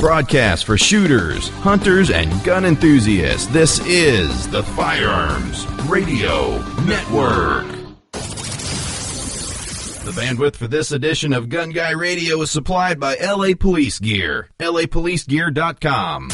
broadcast for shooters, hunters, and gun enthusiasts. This is the Firearms Radio Network. The bandwidth for this edition of Gun Guy Radio is supplied by LA Police Gear, lapolicegear.com.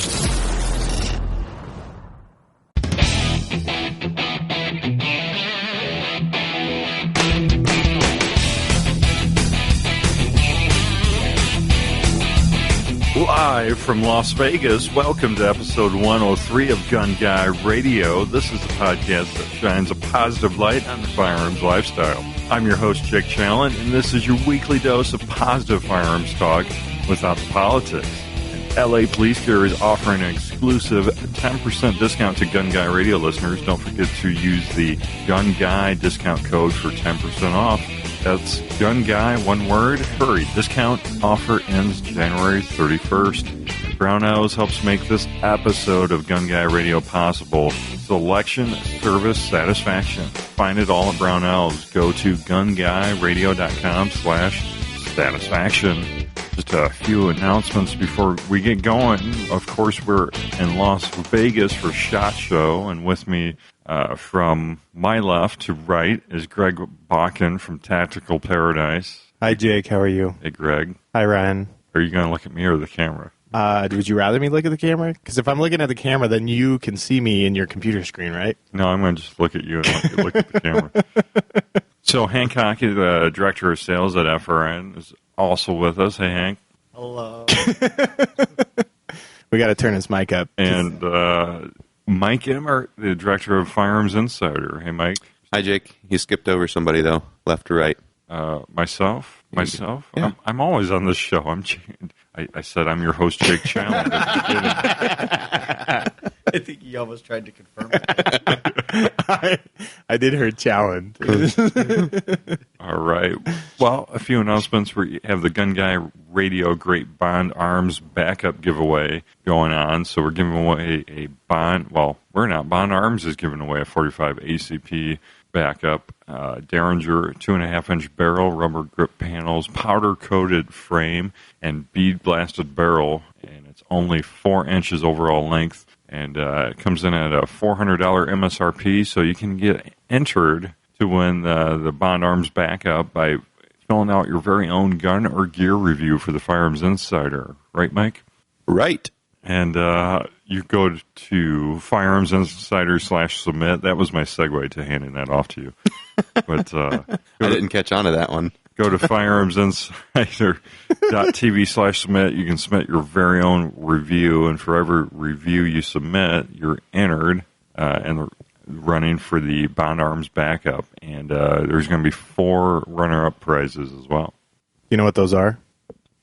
Live from Las Vegas, welcome to episode 103 of Gun Guy Radio. This is the podcast that shines a positive light on the firearms lifestyle. I'm your host, Jake Challen, and this is your weekly dose of positive firearms talk without the politics. And LA Police Gear is offering an exclusive 10% discount to Gun Guy Radio listeners. Don't forget to use the Gun Guy discount code for 10% off. That's Gun Guy, one word. Hurry. Discount offer ends January 31st. Brownells helps make this episode of Gun Guy Radio possible. Selection, service, satisfaction. Find it all at Brownells. Go to gunguyradio.com/satisfaction. Just a few announcements before we get going. Of course, we're in Las Vegas for SHOT Show, and with me from my left to right is Greg Bakken from Tactical Paradise. Hi, Jake. How are you? Hey, Greg. Hi, Ryan. Are you going to look at me or the camera? Would you rather me look at the camera? Because if I'm looking at the camera, then you can see me in your computer screen, right? No, I'm going to just look at you and let you look at the camera. So Hank Hockey, the Director of Sales at FRN, is also with us. Hey, Hank. Hello. We got to turn his mic up. And Mike Emmer, the Director of Firearms Insider. Hey, Mike. Hi, Jake. You skipped over somebody, though, left or right. Myself? Yeah. I'm always on this show. I said I'm your host, Jake Challen. I think you almost tried to confirm it. I did hear challenge. All right. Well, a few announcements. We have the Gun Guy Radio Great Bond Arms Backup giveaway going on. So we're giving away a Bond. Well, we're not. Bond Arms is giving away a 45 ACP backup, Derringer 2.5-inch barrel, rubber grip panels, powder-coated frame, and bead-blasted barrel. And it's only 4 inches overall length. And it comes in at a $400 MSRP, so you can get entered to win the Bond Arms backup by filling out your very own gun or gear review for the Firearms Insider. Right, Mike? Right. And you go to Firearms Insider/submit. That was my segue to handing that off to you. But I didn't catch on to that one. Go to firearmsinsider.tv/submit. You can submit your very own review, and for every review you submit, you're entered and running for the Bond Arms backup. And there's going to be 4 runner-up prizes as well. You know what those are?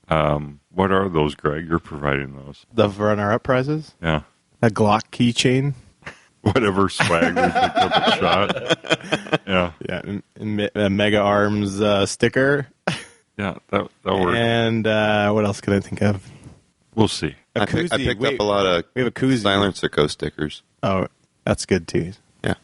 What are those, Greg? You're providing those. The runner-up prizes? Yeah. A Glock keychain? Whatever swag we picked up at SHOT. Yeah. Yeah. A Mega Arms sticker. Yeah, that'll work. And what else can I think of? We'll see. I picked up a lot of we have a koozie. Silencer Co. stickers. Oh, that's good, too. Yeah.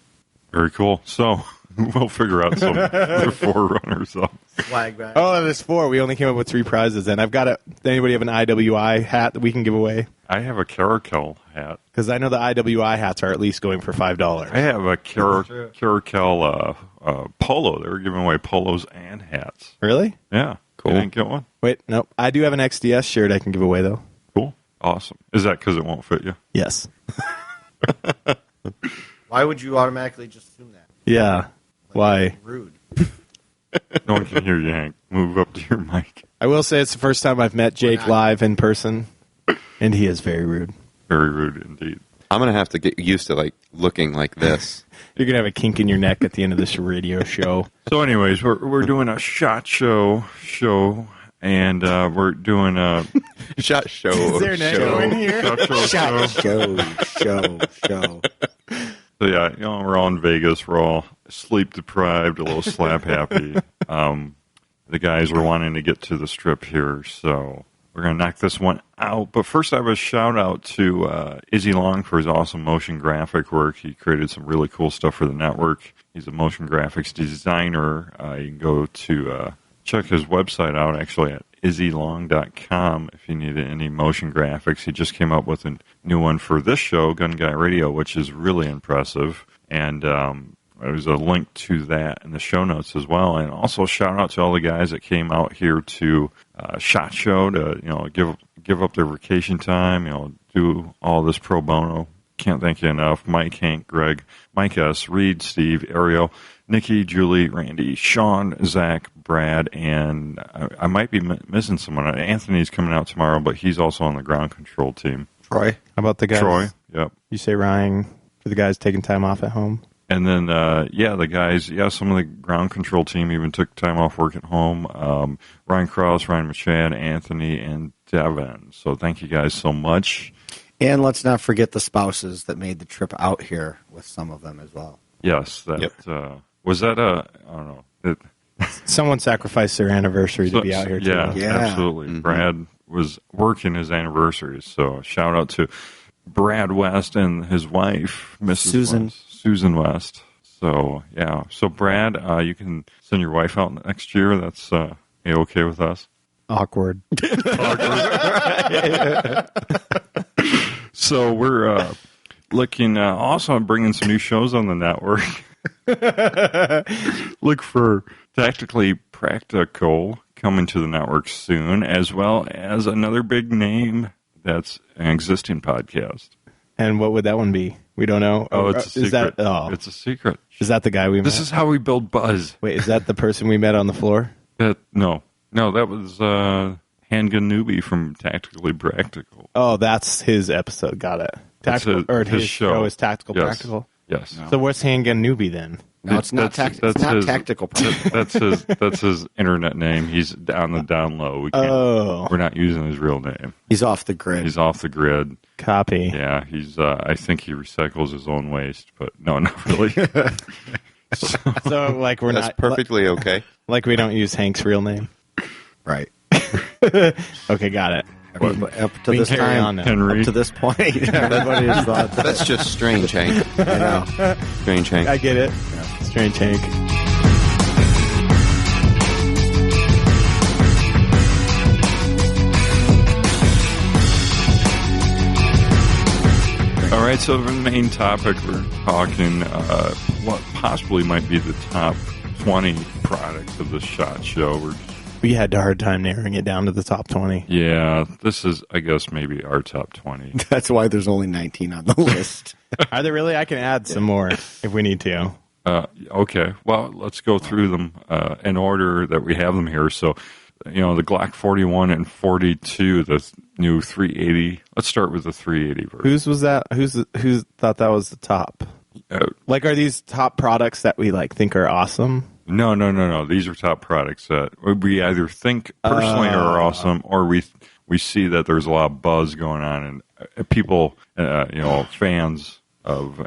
Very cool. So we'll figure out some other 4 runners-up. Flag bag. Oh, there's 4. We only came up with 3 prizes, and I've got a. Does anybody have an IWI hat that we can give away? I have a Caracal hat. Because I know the IWI hats are at least going for $5. I have a Caracal polo. They were giving away polos and hats. Really? Yeah. Cool. You didn't get one? Wait, nope. I do have an XDS shirt I can give away, though. Cool. Awesome. Is that because it won't fit you? Yes. Why would you automatically just assume that? Yeah. Why? Rude. No one can hear you, Hank. Move up to your mic. I will say it's the first time I've met Jake live in person, and he is very rude. Very rude indeed. I'm going to have to get used to looking like this. You're going to have a kink in your neck at the end of this radio show. So anyways, we're doing a SHOT show, and we're doing a SHOT show. Is there an echo in here? SHOT show. Show. So yeah, we're all in Vegas. We're all sleep deprived, a little slap happy. The guys were wanting to get to the strip here, so we're going to knock this one out. But first, I have a shout out to Izzy Long for his awesome motion graphic work. He created some really cool stuff for the network. He's a motion graphics designer. You can go to check his website out, actually, at izzylong.com if you need any motion graphics. He just came up with a new one for this show, Gun Guy Radio, which is really impressive. And there's a link to that in the show notes as well. And also shout out to all the guys that came out here to SHOT Show to give up their vacation time, do all this pro bono. Can't thank you enough. Mike, Hank, Greg, Mike S., Reed, Steve, Ariel, Nikki, Julie, Randy, Sean, Zach, Brad, and I might be missing someone. Anthony's coming out tomorrow, but he's also on the ground control team. Troy. How about the guys? Troy, yep. You say Ryan for the guys taking time off at home? And then, the guys, some of the ground control team even took time off work at home. Ryan Krause, Ryan Machad, Anthony, and Devin. So thank you guys so much. And let's not forget the spouses that made the trip out here with some of them as well. Yes, was that I don't know. Someone sacrificed their anniversary to be out here, too. Yeah, absolutely. Mm-hmm. Brad was working his anniversary, so shout out to Brad West and his wife, Mrs. Susan West. So, yeah. So, Brad, you can send your wife out next year. That's okay with us? Awkward. So, we're looking also at bringing some new shows on the network. Look for Tactically Practical coming to the network soon, as well as another big name that's an existing podcast. And what would that one be? We don't know. Oh, it's a secret. It's a secret. Is that the guy we met? This is how we build buzz. Wait, is that the person we met on the floor? No, that was Handgun Newbie from Tactically Practical. Oh, that's his episode. Got it. His show is Tactical Practical. Yes. No. So what's Handgun Newbie then? No, it's not tactical. That's his internet name. He's on the down low. We're not using his real name. He's off the grid. Copy. Yeah, he's. I think he recycles his own waste, but no, not really. So like That's perfectly okay. Like we don't use Hank's real name. Right. Okay, got it. Up to this time, Henry. Up to this point, everybody has thought that's just strange, Hank. I know. Strange, Hank. I get it. Yeah. Strange, Hank. All right, so the main topic we're talking, what possibly might be the top 20 products of the SHOT Show. We had a hard time narrowing it down to the top 20. Yeah, this is, I guess, maybe our top 20. That's why there's only 19 on the list. Are there really? I can add some more if we need to. Okay, well, let's go through them in order that we have them here. So, the Glock 41 and 42, the new 380. Let's start with the 380 version. Whose was that? Who thought that was the top? Are these top products that we think are awesome? No. These are top products that we either think personally are awesome, or we see that there's a lot of buzz going on, and people, fans of,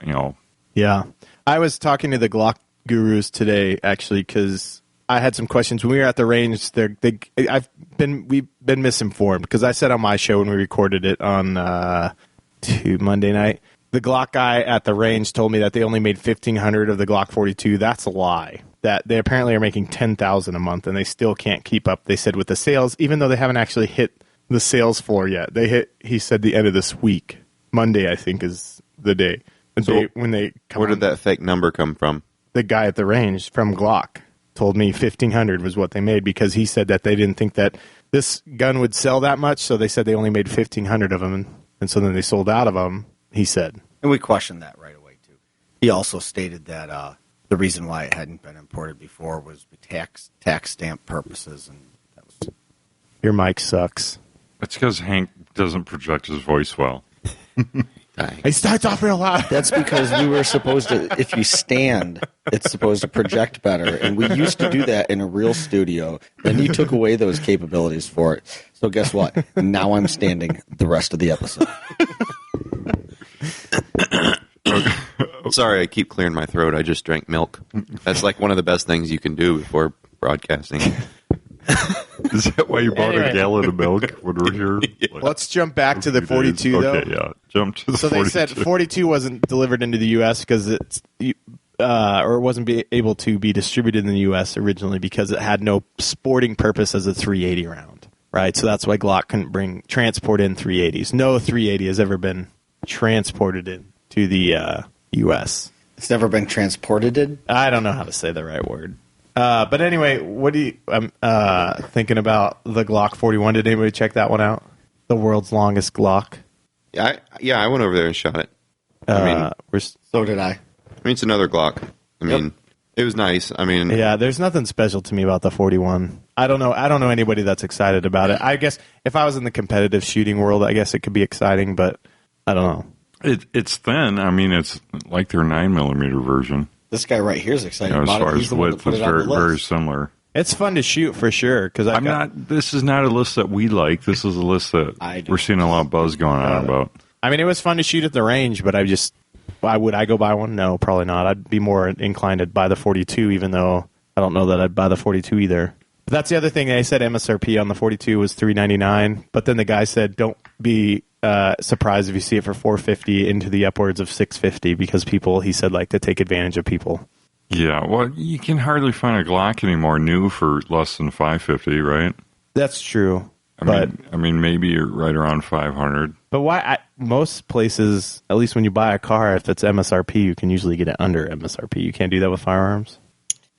Yeah. I was talking to the Glock gurus today, actually, because I had some questions. When we were at the range, we've been misinformed, because I said on my show when we recorded it on Monday night, the Glock guy at the range told me that they only made 1,500 of the Glock 42. That's a lie. That they apparently are making 10,000 a month, and they still can't keep up. They said with the sales, even though they haven't actually hit the sales floor yet. He said the end of this week. Monday, I think, is the day. When they come where did that fake number come from? The guy at the range from Glock told me 1,500 was what they made, because he said that they didn't think that this gun would sell that much, so they said they only made 1,500 of them, and so then they sold out of them, he said. And we questioned that right away, too. He also stated that the reason why it hadn't been imported before was tax stamp purposes, and that was... Your mic sucks. It's because Hank doesn't project his voice well. He starts off real loud. That's because we were supposed to, if you stand, it's supposed to project better. And we used to do that in a real studio. Then you took away those capabilities for it. So guess what? Now I'm standing the rest of the episode. Sorry, I keep clearing my throat. I just drank milk. That's one of the best things you can do before broadcasting. Is that why you bought a gallon of milk when we're here? Yeah. Let's jump back to the 42, though. Okay, yeah. Jump to the 42. So they said 42 wasn't delivered into the U.S. because or it wasn't able to be distributed in the U.S. originally because it had no sporting purpose as a 380 round, right? So that's why Glock couldn't transport in 380s. No 380 has ever been transported into the U.S. It's never been transported. I don't know how to say the right word. But anyway, what do you thinking about the Glock 41? Did anybody check that one out? The world's longest Glock. Yeah, I went over there and shot it. So did I. It's another Glock. It was nice. Yeah, there's nothing special to me about the 41. I don't know anybody that's excited about it. I guess if I was in the competitive shooting world, I guess it could be exciting, but I don't know. It's thin. It's like their 9mm version. This guy right here is excited As about far it. as width, it's very similar. It's fun to shoot for sure. Because This is not a list that we like. This is a list that we're seeing a lot of buzz going on about. It was fun to shoot at the range, but would I go buy one? No, probably not. I'd be more inclined to buy the 42, even though I don't know that I'd buy the 42 either. But that's the other thing. They said MSRP on the 42 was $399, but then the guy said, don't be surprised if you see it for $450 into the upwards of $650 because people, he said, like to take advantage of people. Yeah, well, you can hardly find a Glock anymore new for less than $550, right? That's true. Maybe you're right around $500. But why? Most places, at least when you buy a car, if it's MSRP, you can usually get it under MSRP. You can't do that with firearms.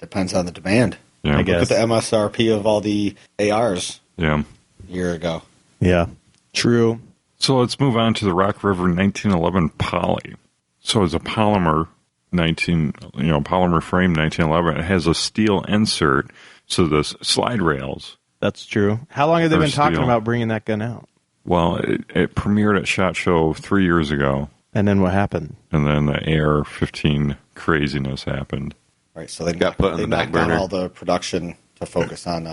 Depends on the demand. Yeah. I guess. Look at the MSRP of all the ARs. Yeah. A year ago. Yeah. True. So let's move on to the Rock River 1911 Poly. So it's a polymer polymer frame 1911. It has a steel insert, so the slide rails. That's true. How long have they been talking steel. about bringing that gun out? Well, it premiered at SHOT Show 3 years ago. And then what happened? And then the AR-15 craziness happened. Right, so they got put on the back down burner. all the production to focus on.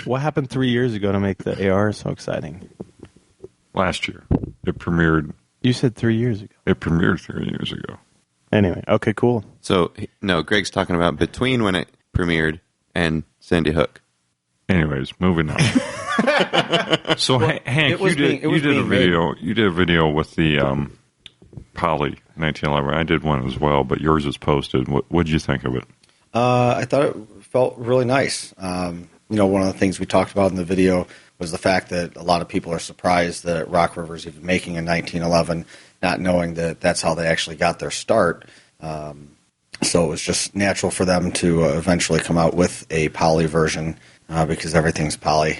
What happened 3 years ago to make the AR so exciting? Last year. It premiered. You said 3 years ago. It premiered 3 years ago. Anyway, okay, cool. So, no, Greg's talking about between when it premiered and Sandy Hook. Anyways, moving on. So, Hank, you did a video with the Poly 1911. I did one as well, but yours is posted. What did you think of it? I thought it felt really nice. One of the things we talked about in the video was the fact that a lot of people are surprised that Rock River's even making a 1911, not knowing that that's how they actually got their start. So it was just natural for them to eventually come out with a poly version because everything's poly.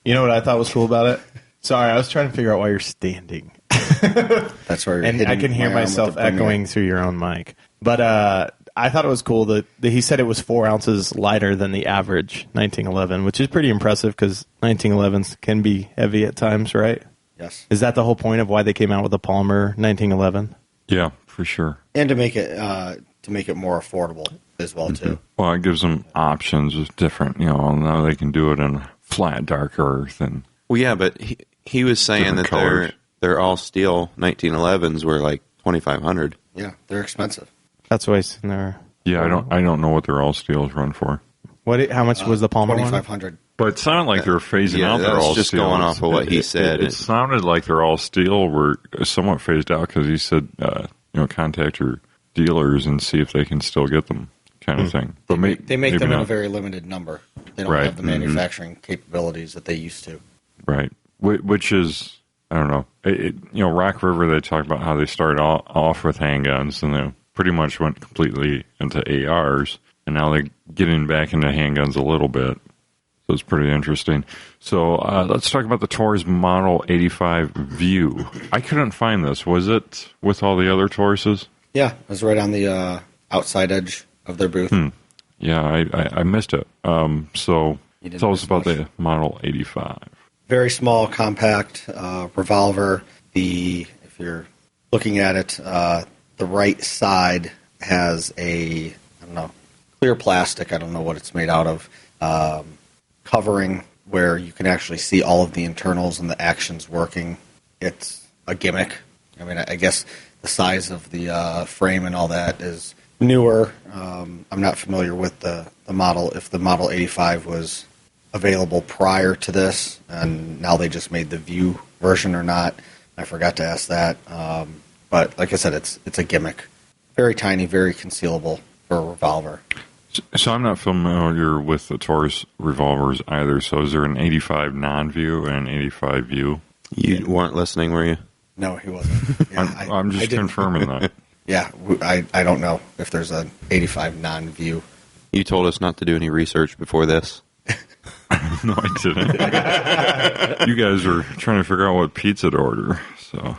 You know what I thought was cool about it? Sorry, I was trying to figure out why you're standing. That's where you're and I can hear myself echoing through your own mic. But I thought it was cool that he said it was 4 ounces lighter than the average 1911, which is pretty impressive because 1911s can be heavy at times, right? Yes. Is that the whole point of why they came out with the polymer 1911? Yeah, for sure. And to make it more affordable as well, too. Well, it gives them options. It's different, now they can do it in flat, dark earth. And Well, yeah, but he was saying that colors. they're all steel 1911s were like $2,500. Yeah, they're expensive. That's why it's in there. yeah, I don't know what their all steels run for. How much was the polymer one? $2,500. But it sounded like they were phasing out their that was all just steel. going off of what he said. It sounded like their all steel were somewhat phased out because he said, contact your dealers and see if they can still get them, kind of thing. But They make them in not. a very limited number. They don't Right. have the manufacturing capabilities that they used to. Right. Which is, I don't know. Rock River, they talked about how they started off with handguns and they pretty much went completely into ARs, and now they're getting back into handguns a little bit. So it's pretty interesting. So let's talk about the Taurus Model 85 View. I couldn't find this. Was it with all the other Tauruses? Yeah, it was right on the outside edge of their booth. Yeah, I missed it. So You didn't tell us miss about much. the Model 85. Very small, compact revolver. If you're looking at it, the right side has a, clear plastic. I don't know what it's made out of. Covering where you can actually see all of the internals and the actions working. It's a gimmick. I guess the size of the frame and all that is newer. I'm not familiar with the model, if the Model 85 was available prior to this, and now they just made the View version or not. I forgot to ask that. But like I said, it's a gimmick. Very tiny, very concealable for a revolver. So I'm not familiar with the Taurus revolvers either. So is there an 85 non-view and an 85 view? You weren't listening, were you? No, he wasn't. Yeah, I'm just confirming that. Yeah, I don't know if there's an 85 non-view. You told us not to do any research before this. No, I didn't. You guys were trying to figure out what pizza to order. So,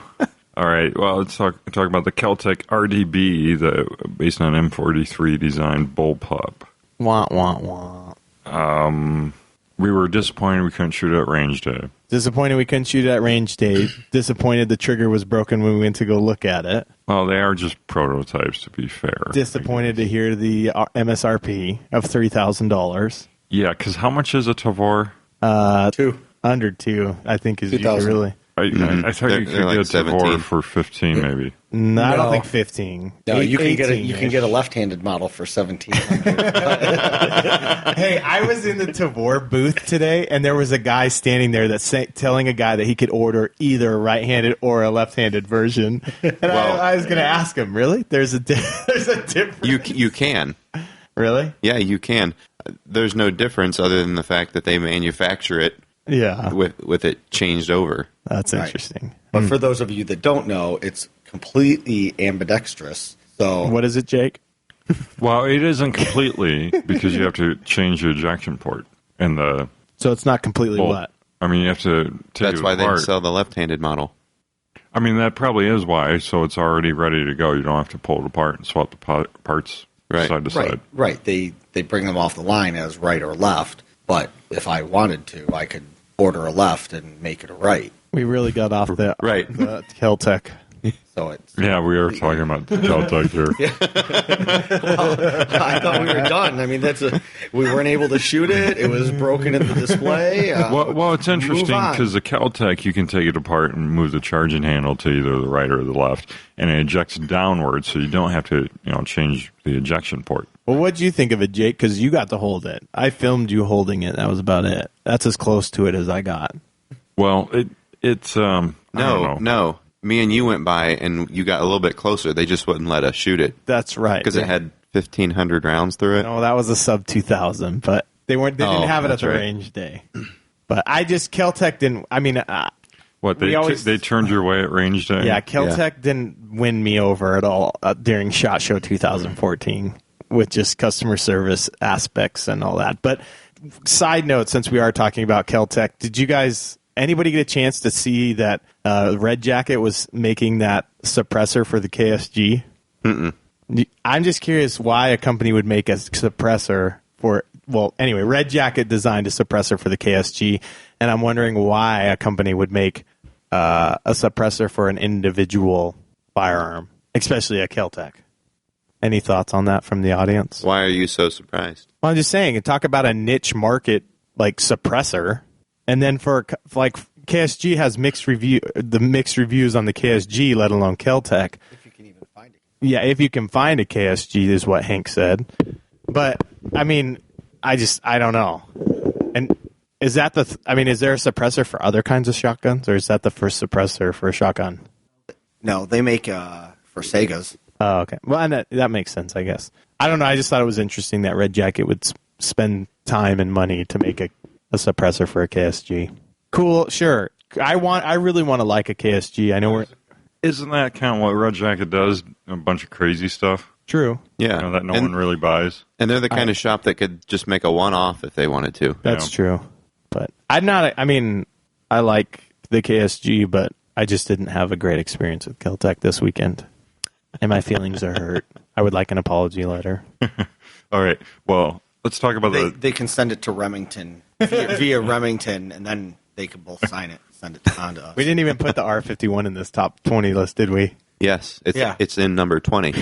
all right. Well, let's talk about the Kel-Tec RDB, based on M43 designed bullpup. Wah, wah, wah. We were disappointed we couldn't shoot at range day. Disappointed we couldn't shoot at range day. Disappointed the trigger was broken when we went to go look at it. Well, they are just prototypes, to be fair. Disappointed to hear the MSRP of $3,000. Yeah, because how much is a Tavor? Two. Under two, I think is 2,000. really. I thought you could They're like get a Tavor 17. for 15, maybe. No, I don't No. think 15. No, you can get 18-ish. a left-handed model for $1,700. Hey, I was in the Tavor booth today, and there was a guy standing there telling a guy that he could order either a right-handed or a left-handed version. And Well- I was going to ask him, really? There's a difference? You can. Really? Yeah, you can. There's no difference other than the fact that they manufacture it Yeah. with it changed over. That's Right. interesting. But for those of you that don't know, it's completely ambidextrous. So What is it, Jake? Well, it isn't completely because you have to change the ejection port and the So it's not completely bolt. what? I mean, you have to take That's it why they apart. sell the left-handed model. I mean, that probably is why. So it's already ready to go. You don't have to pull it apart and swap the parts Right. side to side. right, they bring them off the line as right or left. But if I wanted to, I could order a left and make it a right. We really got off the Kel-Tec. So it's. Yeah, we are talking about the Kel-Tec here. I thought we were done. I mean, we weren't able to shoot it. It was broken in the display. Well, it's interesting on. because the Kel-Tec, you can take it apart and move the charging handle to either the right or the left, and it ejects downward, so you don't have to, change the ejection port. Well, what'd you think of it, Jake? Because you got to hold it. I filmed you holding it. That was about it. That's as close to it as I got. Well, it's I don't know. No. Me and you went by, and you got a little bit closer. They just wouldn't let us shoot it That's right. because it had 1,500 rounds through it. No, that was a sub 2000, but they didn't have it at that's the right. range day. But Kel-Tec didn't. I mean, What We always- they turned your way at range day? yeah, Kel-Tec didn't win me over at all during SHOT Show 2014 with just customer service aspects and all that. But side note, since we are talking about Kel-Tec, did you guys? Anybody get a chance to see that Red Jacket was making that suppressor for the KSG? Mm-mm. I'm just curious why a company would make a suppressor for. Well, anyway, Red Jacket designed a suppressor for the KSG, and I'm wondering why a company would make a suppressor for an individual firearm, especially a Kel-Tec. Any thoughts on that from the audience? Why are you so surprised? Well, I'm just saying, talk about a niche market like suppressor, and then for like KSG has mixed reviews on the KSG, let alone Kel-Tec. If you can even find it. Yeah, if you can find a KSG, is what Hank said. But I mean, I don't know. And is that is there a suppressor for other kinds of shotguns, or is that the first suppressor for a shotgun? No, they make for Segas. Oh, okay. Well, and that makes sense, I guess. I don't know. I just thought it was interesting that Red Jacket would spend time and money to make a suppressor for a KSG. Cool, sure. I really want to like a KSG. I know we're Isn't that kind of what Red Jacket does? A bunch of crazy stuff true. Yeah. that no one really buys. And they're the kind of shop that could just make a one-off if they wanted to. That's true. But I like the KSG, but I just didn't have a great experience with Kel-Tec this weekend. And my feelings are hurt. I would like an apology letter. All right. Well, let's talk about They can send it to Remington via Remington, and then they can both sign it, send it on to us. We didn't even put the R51 in this top 20 list, did we? Yes, it's in number 20.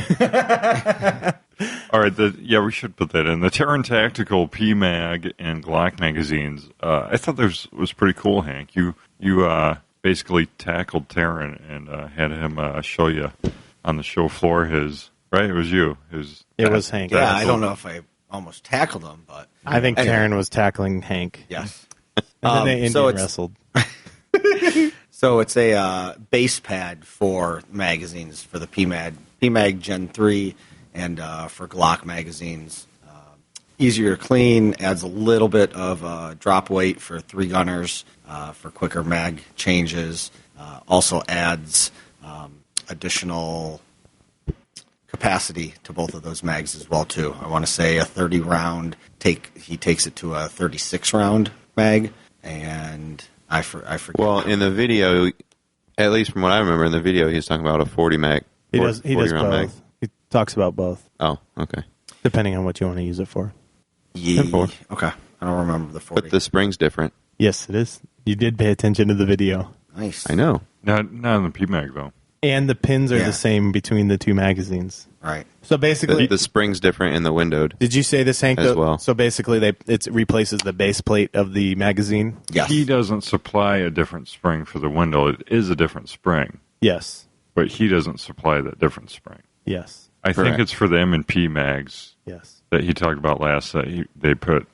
All right, we should put that in. The Terran Tactical PMag and Glock magazines. I thought this was pretty cool, Hank. You basically tackled Terran and had him show you on the show floor his, right? It was you. It was Hank. Yeah, I don't know if I almost tackled him, but I think Anyway. Taryn was tackling Hank. yes. And then they Indian so it's- wrestled. So it's a base pad for magazines for the PMAD PMag Gen 3, and for Glock magazines. Easier to clean, adds a little bit of drop weight for 3-gunners for quicker mag changes. Also adds additional capacity to both of those mags as well too. I want to say a 30 round he takes it to a 36 round mag, and I forget. Well, in the video, at least from what I remember in the video, he's talking about a 40 mag. He does both. Mag. He talks about both. Oh, okay. Depending on what you want to use it for. Yeah. Okay. I don't remember the 40. But the spring's different. Yes, it is. You did pay attention to the video. Nice. I know. Not in the PMag, though. And the pins are the same between the two magazines. Right. So basically, The spring's different in the windowed. did you say this, Hank? As well. So basically, it replaces the base plate of the magazine. Yes. He doesn't supply a different spring for the window. It is a different spring, Yes. but he doesn't supply that different spring. Yes. I Correct. think it's for the M&P mags Yes. that he talked about last. That they put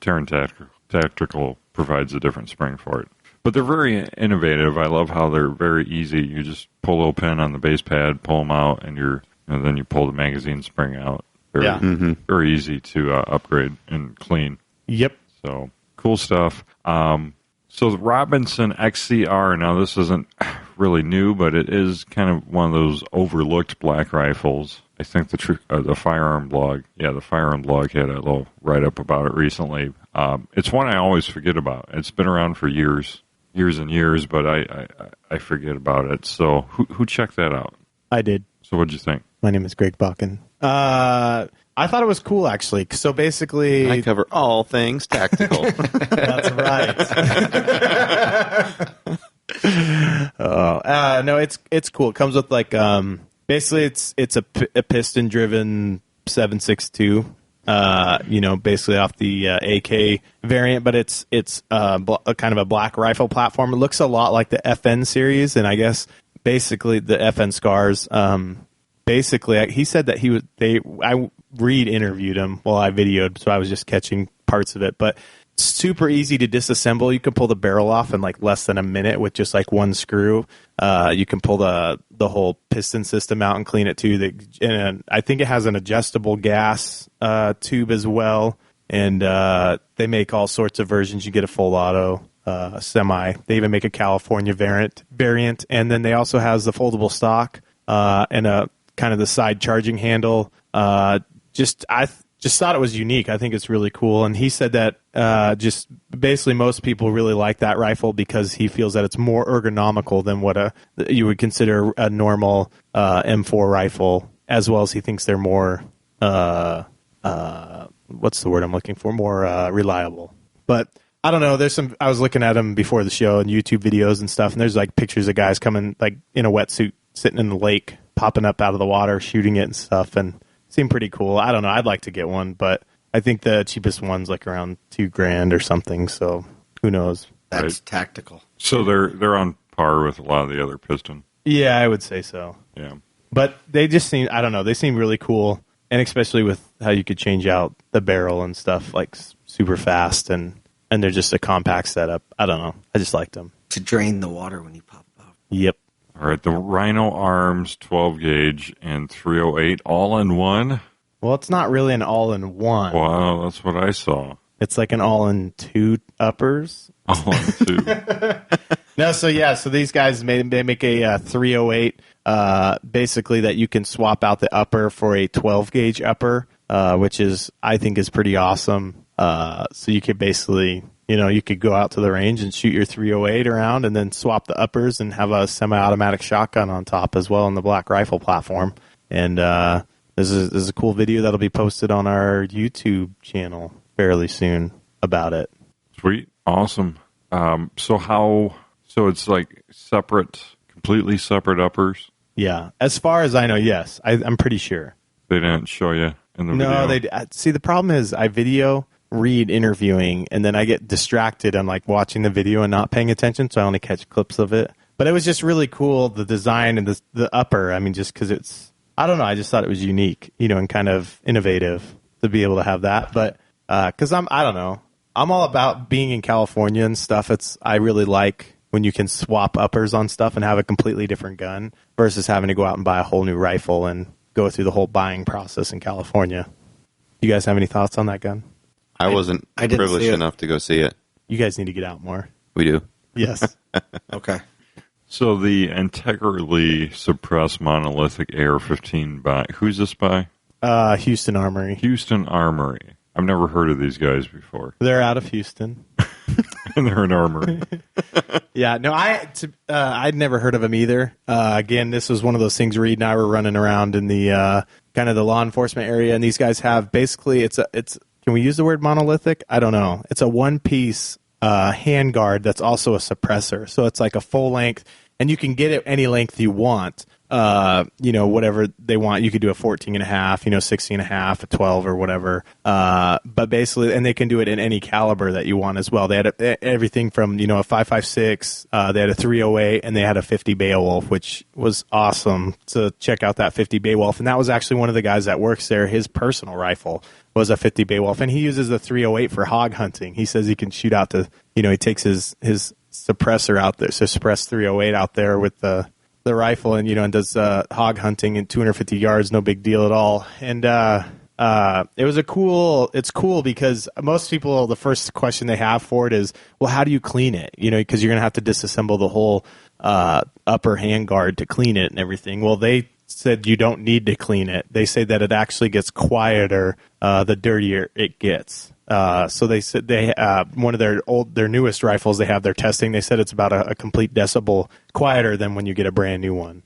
Terran Tactical provides a different spring for it. But they're very innovative. I love how they're very easy. You just pull a little pin on the base pad, pull them out, and then you pull the magazine spring out. Very easy to upgrade and clean. Yep. So cool stuff. So the Robinson XCR. Now this isn't really new, but it is kind of one of those overlooked black rifles. I think the Firearm blog, the Firearm blog had a little write up about it recently. It's one I always forget about. It's been around for years and years, but I forget about it. So who checked that out? I did. So what'd you think? My name is Greg Buchan. I thought it was cool, actually. So basically, I cover all things tactical. that's right. No, it's cool. It comes with like basically it's a piston driven 7.62. Basically off the AK variant, but it's a kind of a black rifle platform. It looks a lot like the FN series, and I guess basically the FN Scars. Basically, he said that Reed interviewed him while I videoed, so I was just catching parts of it. But it's super easy to disassemble. You can pull the barrel off in like less than a minute with just like one screw. You can pull the whole piston system out and clean it too. And I think it has an adjustable gas tube as well. And they make all sorts of versions. You get a full auto, semi. They even make a California variant, and then they also has the foldable stock and a kind of the side charging handle. I just thought it was unique. I think it's really cool. And he said that just basically most people really like that rifle because he feels that it's more ergonomical than what you would consider a normal M4 rifle, as well as he thinks they're more what's the word I'm looking for? More reliable. But I don't know. I was looking at them before the show and YouTube videos and stuff, and there's like pictures of guys coming like in a wetsuit sitting in the lake, popping up out of the water, shooting it and stuff, and it seemed pretty cool. I don't know. I'd like to get one, but I think the cheapest one's like around $2,000 or something. So who knows? That's tactical. So they're on par with a lot of the other piston. Yeah, I would say so. Yeah. But they just seem, I don't know, they seem really cool. And especially with how you could change out the barrel and stuff like super fast. And they're just a compact setup. I don't know. I just liked them. To drain the water when you pop it off. Yep. All right, the Rhino Arms 12 gauge and 308 all in one. Well, it's not really an all-in-one. Wow, that's what I saw. It's like an all-in-two uppers. All in two. No, so these guys they make a 308, basically that you can swap out the upper for a 12 gauge upper, which I think is pretty awesome. So you could basically, you could go out to the range and shoot your 308 around, and then swap the uppers and have a semi-automatic shotgun on top as well on the black rifle platform. And this is a cool video that'll be posted on our YouTube channel fairly soon about it. Sweet. Awesome. So it's like completely separate uppers? Yeah. As far as I know, yes. I'm pretty sure. They didn't show you in the No, video? see, the problem is I video Reed interviewing, and then I get distracted. I'm like watching the video and not paying attention, so I only catch clips of it. But it was just really cool, the design and the upper. I mean, just because it's, I don't know, I just thought it was unique, and kind of innovative to be able to have that. But because I don't know, I'm all about being in California and stuff. I really like when you can swap uppers on stuff and have a completely different gun versus having to go out and buy a whole new rifle and go through the whole buying process in California. You guys have any thoughts on that gun? I wasn't I didn't privileged see it. enough to go see it. You guys need to get out more. We do. Yes. Okay. So the integrally suppressed monolithic AR-15 by, who's this by? Houston Armory. Houston Armory. I've never heard of these guys before. They're out of Houston. And they're an armory. Yeah, no, I'd never heard of them either. Again, this was one of those things Reed and I were running around in the kind of the law enforcement area, and these guys have basically it's can we use the word monolithic? I don't know. It's a one-piece handguard that's also a suppressor, so it's like a full length, and you can get it any length you want. Whatever they want. You could do a 14 and a half, 16 and a half, a 12 or whatever. But basically, and they can do it in any caliber that you want as well. They had everything from, a 5.56, they had a 308, and they had a 50 Beowulf, which was awesome to check out that 50 Beowulf. And that was actually one of the guys that works there. His personal rifle was a 50 Beowulf, and he uses the 308 for hog hunting. He says he can shoot out to, he takes his suppressor out there, so suppress 308 out there with the rifle, and and does hog hunting in 250 yards, no big deal at all. And it's cool because most people, the first question they have for it is, well, how do you clean it? Because you're gonna have to disassemble the whole upper handguard to clean it and everything. Well, they said you don't need to clean it. They say that it actually gets quieter the dirtier it gets. So they said one of their newest rifles they have their testing. They said it's about a complete decibel quieter than when you get a brand new one.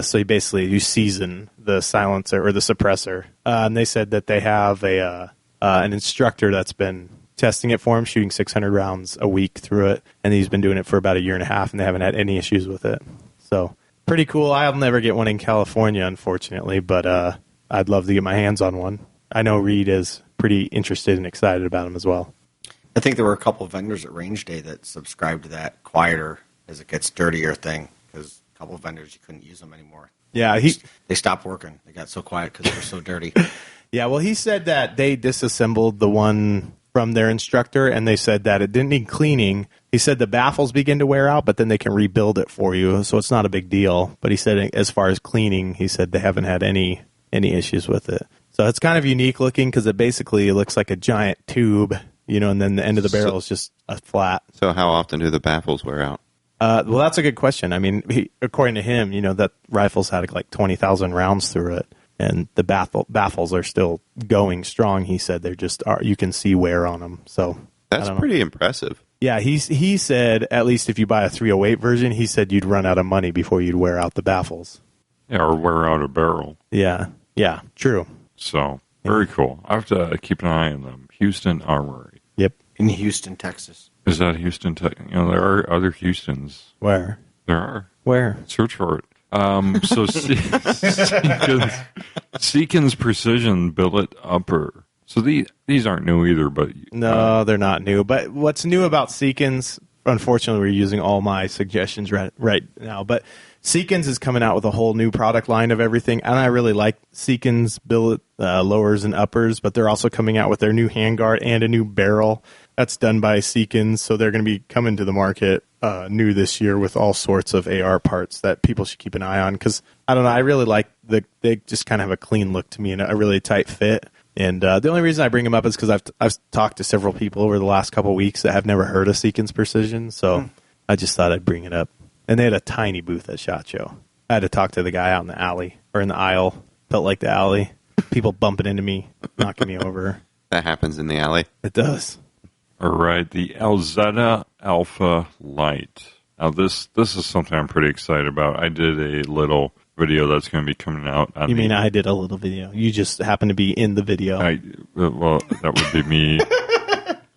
So you season the silencer or the suppressor. And they said that they have an instructor that's been testing it for him, shooting 600 rounds a week through it, and he's been doing it for about a year and a half, and they haven't had any issues with it. So pretty cool. I'll never get one in California, unfortunately, but I'd love to get my hands on one. I know Reed is pretty interested and excited about them as well. I think there were a couple of vendors at Range Day that subscribed to that quieter as it gets dirtier thing, because a couple of vendors, you couldn't use them anymore. Yeah, they stopped working. They got so quiet because they were so dirty. Yeah, well, he said that they disassembled the one from their instructor, and they said that it didn't need cleaning. He said the baffles begin to wear out, but then they can rebuild it for you, so it's not a big deal. But he said as far as cleaning, he said they haven't had any issues with it. So it's kind of unique looking because it basically looks like a giant tube, and then the end of the barrel is just a flat. So how often do the baffles wear out? Well, that's a good question. I mean, according to him, that rifle's had like 20,000 rounds through it, and the baffles are still going strong. He said they're just you can see wear on them. So that's pretty impressive. Yeah, he said at least if you buy a 308 version, he said you'd run out of money before you'd wear out the baffles. Yeah, or wear out a barrel. Yeah, true. So, very cool. I have to keep an eye on them. Houston Armory. Yep. In Houston, Texas. Is that Houston? There are other Houstons. Where? There are. Where? Search for it. So, Seekins Precision Billet Upper. So, these aren't new either, but... No, they're not new. But what's new about Seekins, unfortunately, we're using all my suggestions right now, but... Seekins is coming out with a whole new product line of everything, and I really like Seekins billet lowers and uppers, but they're also coming out with their new handguard and a new barrel that's done by Seekins, so they're going to be coming to the market new this year with all sorts of AR parts that people should keep an eye on, because, I don't know, I really like they just kind of have a clean look to me and a really tight fit, and the only reason I bring them up is because I've talked to several people over the last couple of weeks that have never heard of Seekins Precision, so I just thought I'd bring it up. And they had a tiny booth at SHOT Show. I had to talk to the guy out in the alley, or in the aisle. Felt like the alley. People bumping into me, knocking me over. That happens in the alley. It does. All right, the Alzetta Alpha Light. Now, this is something I'm pretty excited about. I did a little video that's going to be coming out. You mean I did a little video? You just happened to be in the video. Well, that would be me.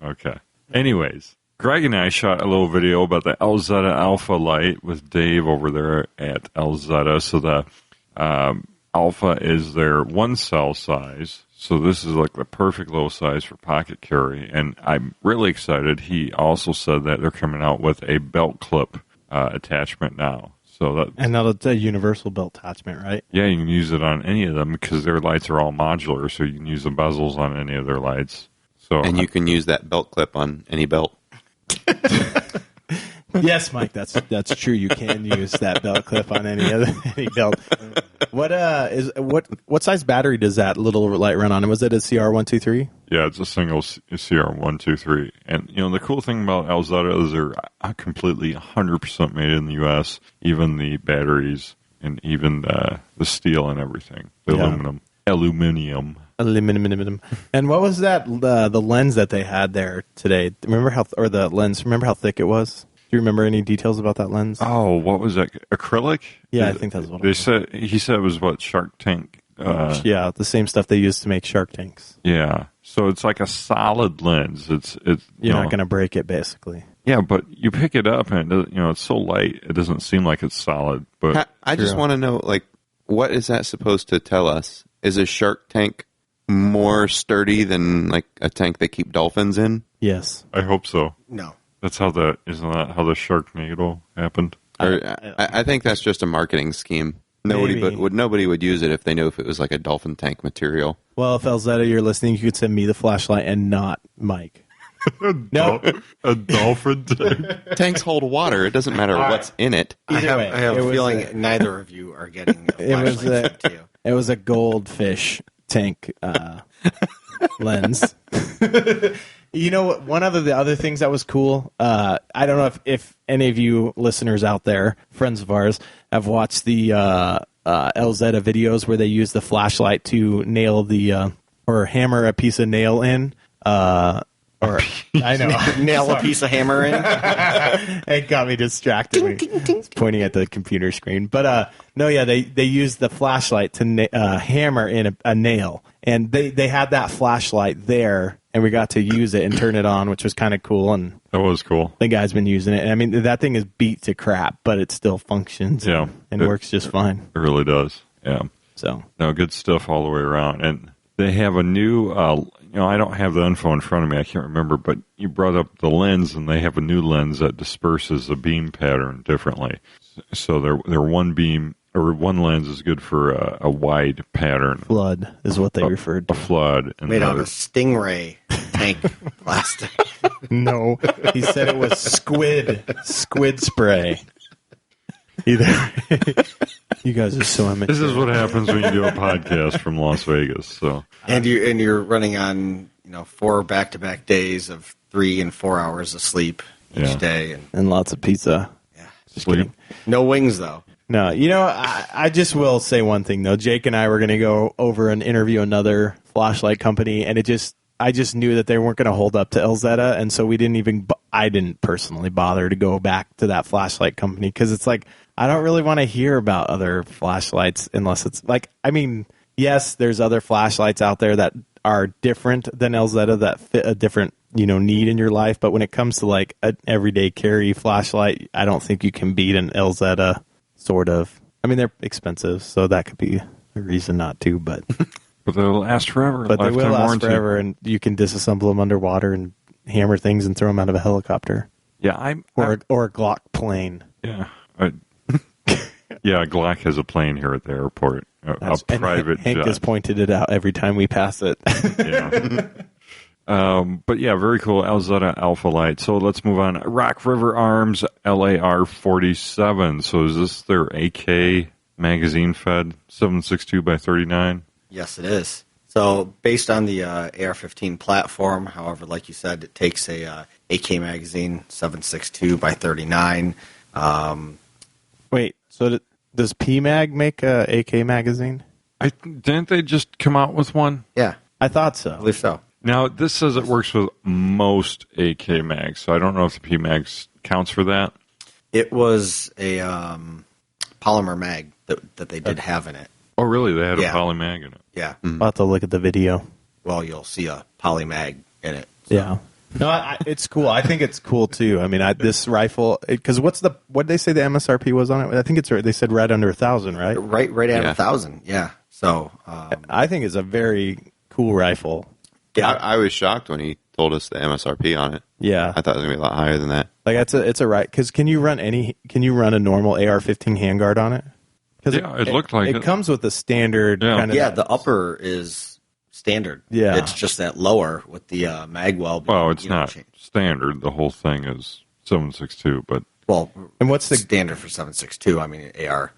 Okay. Anyways. Greg and I shot a little video about the Alzetta Alpha Light with Dave over there at Alzetta. So the Alpha is their one cell size. So this is like the perfect little size for pocket carry. And I'm really excited. He also said that they're coming out with a belt clip attachment now. And that's a universal belt attachment, right? Yeah, you can use it on any of them because their lights are all modular. So you can use the bezels on any of their lights. And you can use that belt clip on any belt. Yes, Mike, that's true. You can use that belt clip on any belt. What size battery does that little light run on? Was it a CR123? Yeah, it's a single CR123. And, the cool thing about Alzetta is they're completely 100% made in the U.S., even the batteries and even the steel and everything, the aluminum. And what was that, the lens that they had there today? Remember how thick it was? Do you remember any details about that lens? Oh, what was that? Acrylic? Yeah, I think that's what he said it was what, Shark Tank? Yeah, the same stuff they use to make Shark Tanks. Yeah. So it's like a solid lens. You're not going to break it, basically. Yeah, but you pick it up and it's so light it doesn't seem like it's solid. But I just want to know, what is that supposed to tell us? Is a Shark Tank more sturdy than like a tank they keep dolphins in? Yes. I hope so. No. Isn't that how the Sharknado happened? I think that's just a marketing scheme. Nobody would use it if they knew if it was like a dolphin tank material. Well, if Elzetta, you're listening, you could send me the flashlight and not Mike. No, a dolphin tank. Tanks hold water. It doesn't matter what's in it. I have a feeling neither of you are getting a flashlight sent to you. It was a goldfish tank lens. One of the other things that was cool, I don't know if any of you listeners out there, friends of ours, have watched the Elzetta videos where they use the flashlight to nail or hammer a piece of nail in. I know. Nail a piece of hammer in. It got me distracted. Pointing at the computer screen. But they use the flashlight to hammer in a nail. And they had that flashlight there, and we got to use it and turn it on, which was kind of cool. And that was cool. The guy's been using it. And I mean, that thing is beat to crap, but it still functions. Yeah, and works just fine. It really does. Yeah. So good stuff all the way around. And they have a new. I don't have the info in front of me. I can't remember, but you brought up the lens, and they have a new lens that disperses the beam pattern differently. So their one beam. Or one lens is good for a wide pattern. Flood is what they referred to. A flood. And made out of stingray tank plastic. No, he said it was squid spray. Either. You guys are so immature. This is what happens when you do a podcast from Las Vegas. So and you're running on 4 back-to-back days of 3 and 4 hours of sleep each day and lots of pizza. Yeah, sleep. No wings though. No, I just will say one thing, though. Jake and I were going to go over and interview another flashlight company, and I just knew that they weren't going to hold up to Elzetta, and so I didn't personally bother to go back to that flashlight company, because it's like, I don't really want to hear about other flashlights unless it's like, I mean, yes, there's other flashlights out there that are different than Elzetta that fit a different, need in your life, but when it comes to like an everyday carry flashlight, I don't think you can beat an Elzetta. Sort of. I mean, they're expensive, so that could be a reason not to, but they'll last forever. But they will last forever, and you can disassemble them underwater and hammer things and throw them out of a helicopter. Yeah, or a Glock plane. Yeah. Yeah, Glock has a plane here at the airport, a private Hank jet. has pointed it out every time we pass it. Yeah. But yeah, very cool. Elzetta Alpha Light. So let's move on. Rock River Arms LAR 47. So is this their AK magazine fed 7.62 by 39? Yes, it is. So based on the AR-15 platform, however, like you said, it takes a AK magazine 7.62 by 39. Wait, so does PMag make a AK magazine? Didn't they just come out with one? Yeah, I thought so. I believe so. Now, this says it works with most AK mags, so I don't know if the PMags counts for that. It was a polymer mag that they did have in it. Oh, really? They had a poly mag in it? Yeah. I'll have to look at the video. Well, you'll see a poly mag in it. So. Yeah. No, it's cool. I think it's cool, too. I mean, this rifle, because what did they say the MSRP was on it? I think they said right under 1,000, right? Right at 1,000, yeah. So I think it's a very cool rifle. Yeah, I was shocked when he told us the MSRP on it. Yeah, I thought it was gonna be a lot higher than that. Like it's a right, because can you run a normal AR-15 handguard on it? Yeah, it looked like it comes with a standard kind of. Yeah, the upper is standard. Yeah, it's just that lower with the mag well. Well, it's not standard. The whole thing is 7.62, but Well, And what's the standard for 7.62? I mean, AR.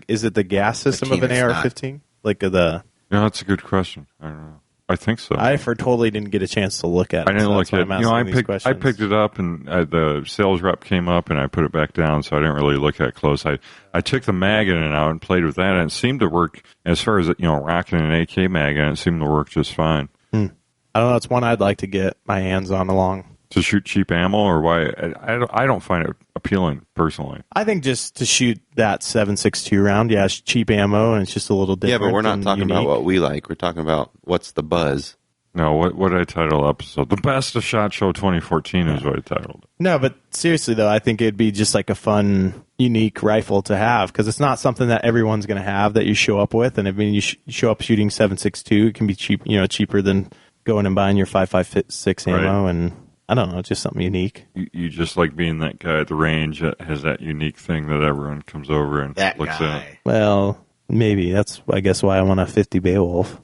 is it the gas system of an 15 is not. AR-15? Like the Yeah, that's a good question. I don't know. I think so. totally didn't get a chance to look at it. I didn't so look that's why at. I'm You know, asking these I questions. picked it up, and the sales rep came up, and I put it back down, so I didn't really look at it close. I took the mag in and out and played with that, and it seemed to work as far as rocking an AK mag, and it seemed to work just fine. I don't know. It's one I'd like to get my hands on along. To shoot cheap ammo, or why? I don't find it appealing personally. I think just to shoot that 7.62 round, yeah, it's cheap ammo, and it's just a little different. Yeah, but we're not and talking about unique. what we like. We're talking about what's the buzz. No, what did I title the episode? The Best of SHOT Show 2014 is what I titled it. No, but seriously though, I think it'd be just like a fun, unique rifle to have because it's not something that everyone's going to have that you show up with. And I mean, you show up shooting 7.62, it can be cheap, cheaper than going and buying your 5.56 ammo. Right. And I don't know, it's just something unique. You just like being that guy at the range that has that unique thing that everyone comes over and That looks at. guy. Well, maybe that's I guess why I want a 50 Beowulf.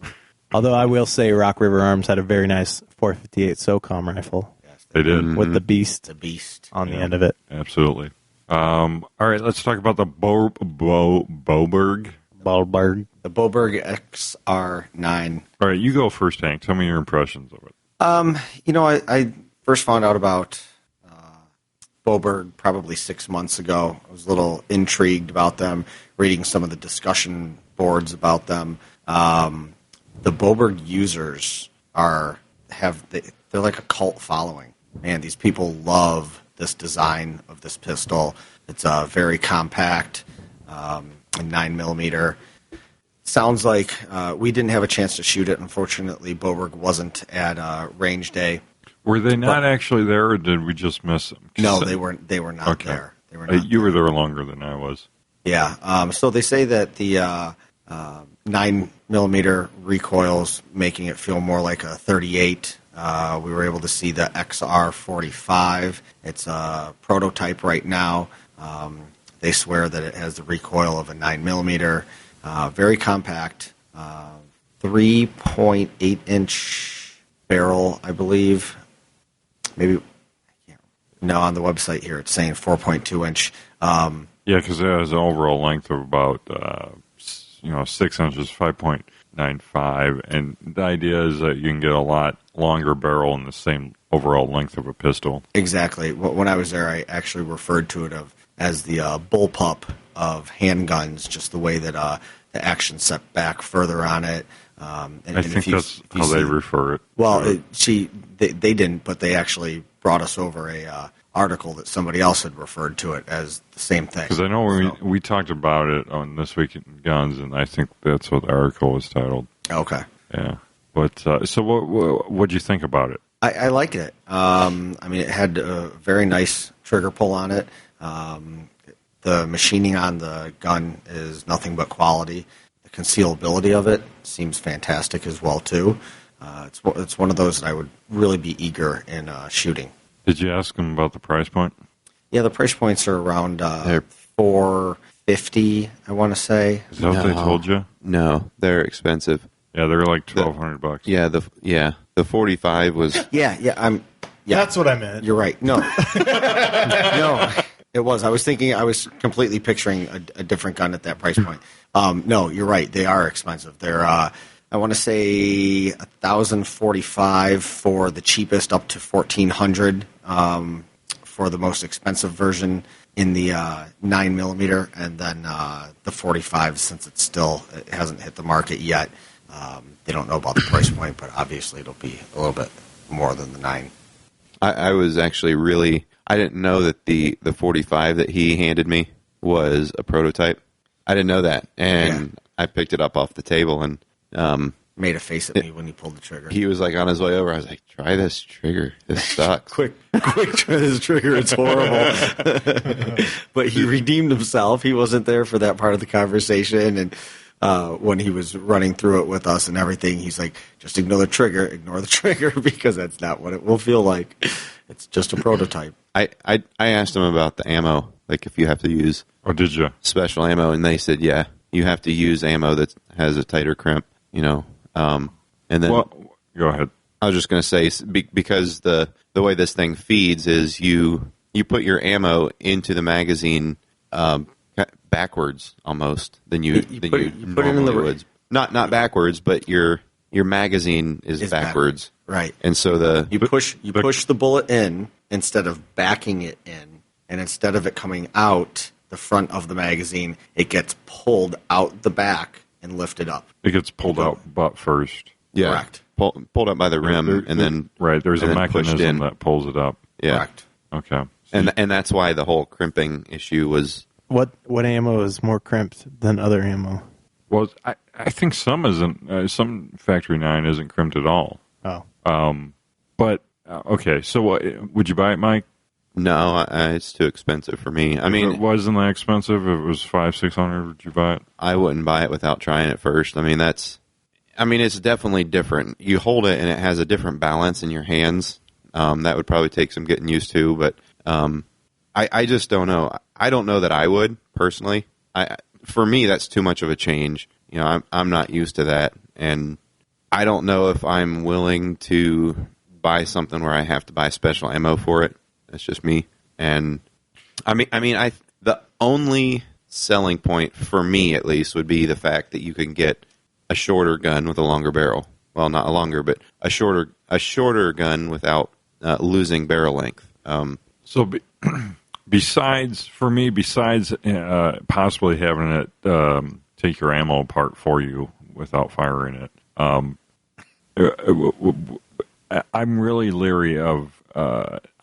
Although I will say, Rock River Arms had a very nice 458 SOCOM rifle Yes, They did. with the beast the beast. on the end of it. Absolutely. All right, let's talk about the Boberg. Ballberg. The Boberg XR9. All right, you go first, Hank. Tell me your impressions of it. I first found out about Boberg probably 6 months ago. I was a little intrigued about them, reading some of the discussion boards about them. The Boberg users they're like a cult following. Man, these people love this design of this pistol. It's very compact, and 9mm. Sounds like we didn't have a chance to shoot it. Unfortunately, Boberg wasn't at range day. Were they not actually there, or did we just miss them? No, they weren't. They were not Okay. there. They were not. You were there longer than I was. Yeah. So they say that the 9mm recoils, making it feel more like a 38. We were able to see the XR45. It's a prototype right now. They swear that it has the recoil of a 9mm. Very compact. 3.8 inch barrel, I believe. Maybe. No, on the website here it's saying 4.2 inch. Yeah, because it has an overall length of about 6 inches, 5.95, and the idea is that you can get a lot longer barrel and the same overall length of a pistol. Exactly. When I was there, I actually referred to it as the bullpup of handguns, just the way that the action set back further on it. And I think that's how they refer it. Well, to it. they didn't, but they actually brought us over a article that somebody else had referred to it as the same thing. Because I know we talked about it on This Week in Guns, and I think that's what the article was titled. Okay. Yeah. But so what'd you think about it? I liked it. I mean, it had a very nice trigger pull on it. The machining on the gun is nothing but quality. The concealability of it seems fantastic as well, too. It's one of those that I would really be eager in shooting. Did you ask them about the price point? Yeah, the price points are around $450, I want to say. Is that what they told you? No, they're expensive. Yeah, they're like $1,200. Yeah, the 45 was. Yeah. That's what I meant. You're right. No. No, it was. I was completely picturing a different gun at that price point. No, you're right. They are expensive. They're, I want to say $1,045 for the cheapest, up to $1,400 for the most expensive version in the 9mm, and then the 45, since it hasn't hit the market yet. They don't know about the price point, but obviously it'll be a little bit more than the 9. I was actually I didn't know that the 45 that he handed me was a prototype. I didn't know that, and I picked it up off the table and made a face at me when he pulled the trigger. He was like on his way over. I was like, "Try this trigger. This sucks." quick, try this trigger. It's horrible. But he redeemed himself. He wasn't there for that part of the conversation, and when he was running through it with us and everything, he's like, "Just ignore the trigger, because that's not what it will feel like. It's just a prototype." I asked him about the ammo, like if you have to use Did you? special ammo, and they said, yeah, you have to use ammo that has a tighter crimp, and then Go ahead. I was just going to say, because the way this thing feeds is you you put your ammo into the magazine backwards almost than you put it in normally the would. Not backwards, but your magazine is backwards. Right. And so you push the bullet in instead of backing it in, and instead of it coming out the front of the magazine, it gets pulled out the back and lifted up. It gets pulled out butt first. yeah, Correct. pulled up by the rim and then right. There's and a then pushed in. mechanism that pulls it up. Yeah. Correct. Okay. And that's why the whole crimping issue was. What ammo is more crimped than other ammo? Well, I think some isn't. Some Factory 9 isn't crimped at all. Oh, But okay. So what, would you buy it, Mike? No, it's too expensive for me. I If mean, it wasn't that expensive. If it was $500-600, would you buy it? I wouldn't buy it without trying it first. I mean, it's definitely different. You hold it and it has a different balance in your hands. That would probably take some getting used to, but I just don't know. I don't know that I would personally. For me, that's too much of a change. You know, I'm not used to that, and I don't know if I'm willing to buy something where I have to buy special ammo for it. That's just me. And the only selling point for me, at least, would be the fact that you can get a shorter gun with a longer barrel. Well, not a longer, but a shorter gun without losing barrel length. Besides possibly having it take your ammo apart for you without firing it, I'm really leery of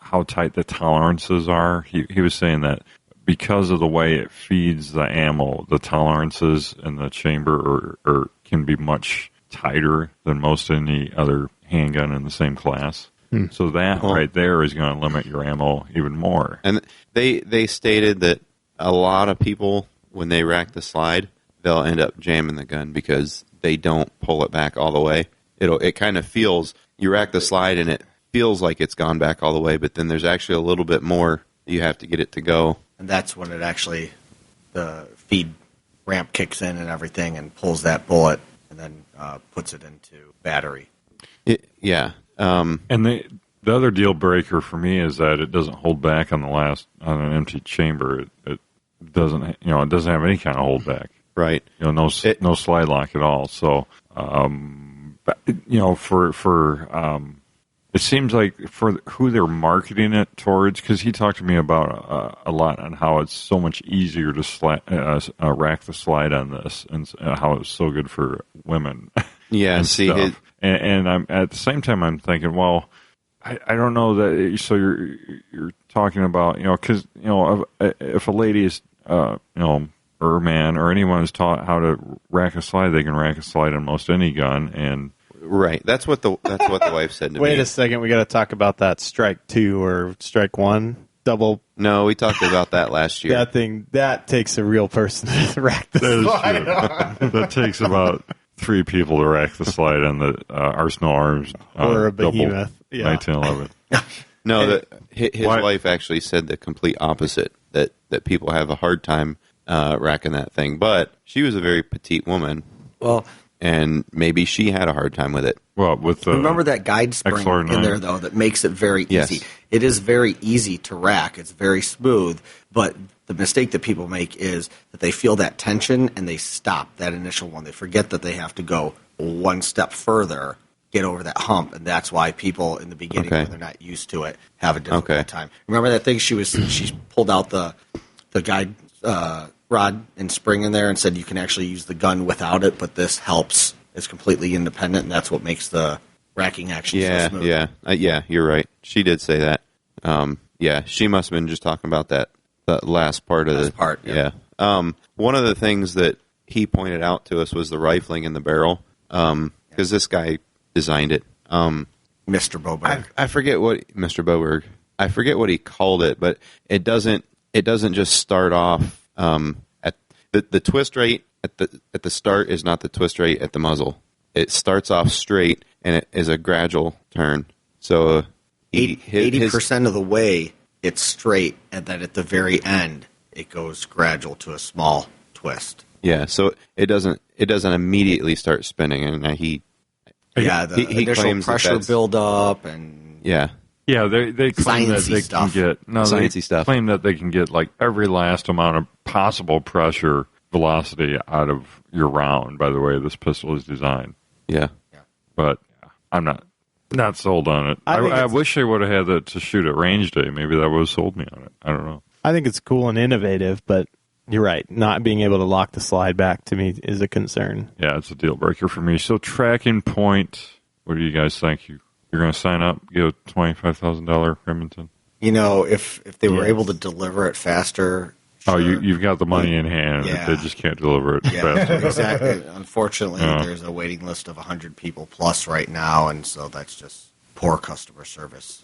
how tight the tolerances are. He was saying that because of the way it feeds the ammo, the tolerances in the chamber can be much tighter than most any other handgun in the same class. So that right there is going to limit your ammo even more. And they stated that a lot of people, when they rack the slide, they'll end up jamming the gun because they don't pull it back all the way. It kind of feels, you rack the slide and it feels like it's gone back all the way, but then there's actually a little bit more you have to get it to go. And that's when it actually, the feed ramp kicks in and everything and pulls that bullet and then puts it into battery. Yeah. And the other deal breaker for me is that it doesn't hold back on an empty chamber. It doesn't have any kind of hold back. Right. No slide lock at all. So, it seems like for who they're marketing it towards, because he talked to me about a lot on how it's so much easier to rack the slide on this, and how it's so good for women. Yeah, and see, stuff. And I'm at the same time I'm thinking, well, I don't know that. So you're talking about because if a lady is or a man or anyone is taught how to rack a slide, they can rack a slide on most any gun. And right, that's what the wife said to me. Wait a second, we got to talk about that strike 2 or strike 1 double. No, we talked about that last year. That takes a real person to rack the slide on. That takes about 3 people to rack the slide on the Arsenal Arms or a behemoth. Yeah. 1911. No, his wife actually said the complete opposite. That people have a hard time racking that thing. But she was a very petite woman. Well, and maybe she had a hard time with it. Well, with remember that guide spring in there though that makes it very easy. Yes. It is very easy to rack. It's very smooth, but the mistake that people make is that they feel that tension and they stop that initial one. They forget that they have to go one step further, get over that hump, and that's why people in the beginning, when they're not used to it, have a difficult time. Remember that thing she pulled out the guide rod and spring in there and said you can actually use the gun without it, but this helps. It's completely independent, and that's what makes the racking action so smooth. Yeah, you're right. She did say that. Yeah, she must have been just talking about that last part of the part. Yeah. One of the things that he pointed out to us was the rifling in the barrel, because this guy designed it. Mr. Boberg. I forget what Mr. Boberg. I forget what he called it, but it doesn't just start off at the twist rate at the start is not the twist rate at the muzzle. It starts off straight and it is a gradual turn. So 80% of the way it's straight, and then at the very end it goes gradual to a small twist. Yeah, so it doesn't immediately start spinning, and he initial claims pressure build up and yeah. Yeah, they claim that Sciencey they stuff. can get Sciencey stuff. Claim that they can get like every last amount of possible pressure velocity out of your round. By the way, this pistol is designed, Yeah. but I'm not sold on it. I wish they would have had that to shoot at range day. Maybe that would have sold me on it. I don't know. I think it's cool and innovative, but you're right. Not being able to lock the slide back to me is a concern. Yeah, it's a deal breaker for me. So tracking point. What do you guys think? You're going to sign up, get a $25,000 Remington? You know, if they were Yes. able to deliver it faster. Oh, sure. you've got the money in hand. Yeah. They just can't deliver it Yeah, fast. exactly. Unfortunately, Yeah. there's a waiting list of 100 people plus right now, and so that's just poor customer service.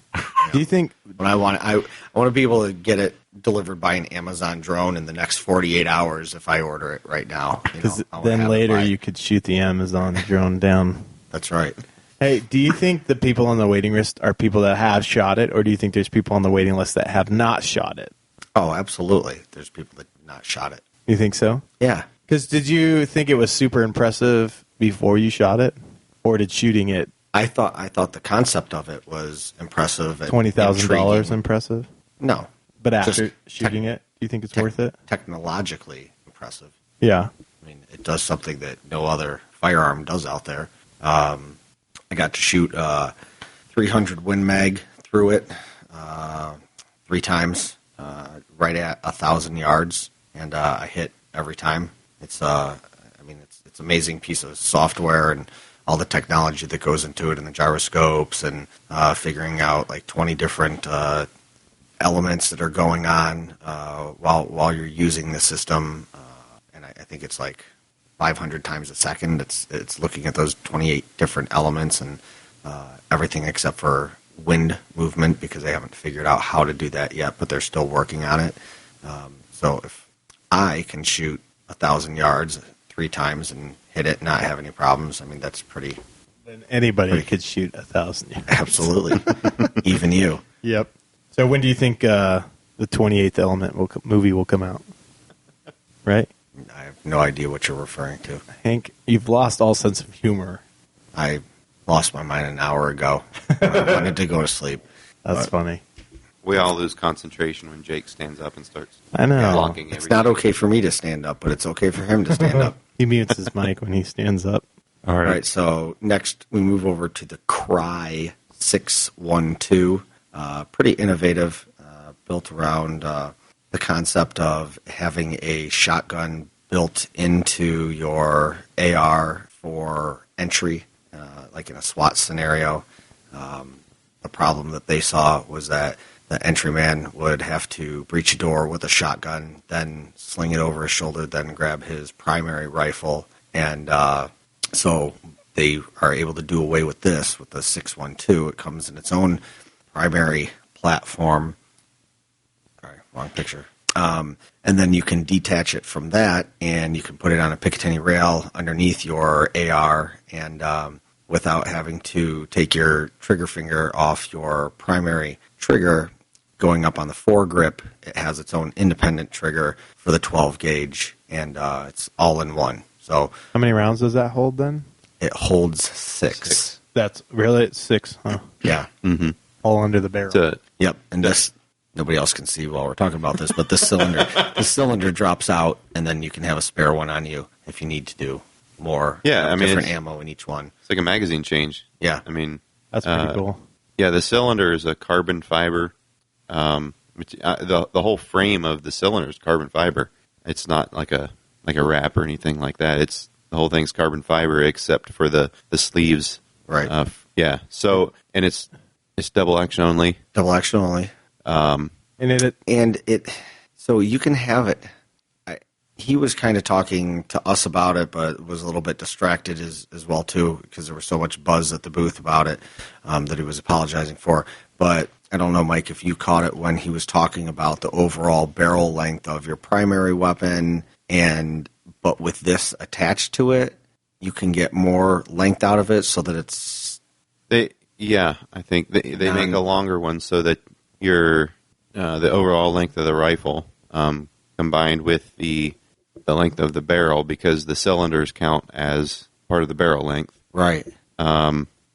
Do you think When I want to be able to get it delivered by an Amazon drone in the next 48 hours if I order it right now. because I wanna then have it later by- you could shoot the Amazon drone down? That's right. Hey, do you think the people on the waiting list are people that have shot it, or do you think there's people on the waiting list that have not shot it? Oh, absolutely. There's people that have not shot it. You think so? Yeah. Because did you think it was super impressive before you shot it, or did shooting it I thought the concept of it was impressive. And $20,000 intriguing. impressive? No, But after Just shooting it, do you think it's worth it? technologically impressive. Yeah. I mean, it does something that no other firearm does out there. I got to shoot 300 Win Mag through it 3 times, right at 1,000 yards, and I hit every time. It's it's an amazing piece of software and all the technology that goes into it, and the gyroscopes, and figuring out like 20 different elements that are going on while you're using the system. And I think it's like 500 times a second. It's looking at those 28 different elements and everything except for wind movement, because they haven't figured out how to do that yet, but they're still working on it. So if I can shoot 1,000 yards 3 times and hit it and not have any problems, I mean, that's pretty Then anybody could shoot 1,000 yards. absolutely. Even you. Yep. So when do you think the 28th Element movie will come out? Right? I have no idea what you're referring to. Hank, you've lost all sense of humor. I lost my mind an hour ago. I wanted to go to sleep. That's funny. We all lose concentration when Jake stands up and starts I know. blocking It's everything. not okay for me to stand up, but it's okay for him to stand up. He mutes his mic when he stands up. All All right. right, so next we move over to the Cry 612. Pretty innovative, built around the concept of having a shotgun built into your AR for entry, like in a SWAT scenario. The problem that they saw was that the entryman would have to breach a door with a shotgun, then sling it over his shoulder, then grab his primary rifle, and so they are able to do away with this with the 612. It comes in its own primary platform. Sorry, wrong picture. And then you can detach it from that, and you can put it on a Picatinny rail underneath your AR, and without having to take your trigger finger off your primary trigger, going up on the foregrip, it has its own independent trigger for the 12 gauge, and it's all in one. So How many rounds does that hold then? it holds 6. That's really it's 6, huh? Yeah. Mm-hmm. All under the barrel. It's a, Yep. And this, nobody else can see while we're talking about this, but this cylinder drops out, and then you can have a spare one on you if you need to do more. Yeah, I mean, different it's- ammo in each one. it's like a magazine change. Yeah. I mean, That's pretty cool. yeah, the cylinder is a carbon fiber. The whole frame of the cylinder is carbon fiber. It's not like a wrap or anything like that. It's the whole thing's carbon fiber except for the sleeves. Right. Yeah. So and it's double action only. Double action only. And So you can have it. He was kind of talking to us about it, but was a little bit distracted as well too, because there was so much buzz at the booth about it that he was apologizing for. But I don't know, Mike, if you caught it when he was talking about the overall barrel length of your primary weapon, but with this attached to it, you can get more length out of it so that it's I think they make a longer one so that your the overall length of the rifle combined with the length of the barrel, because the cylinders count as part of the barrel length. right.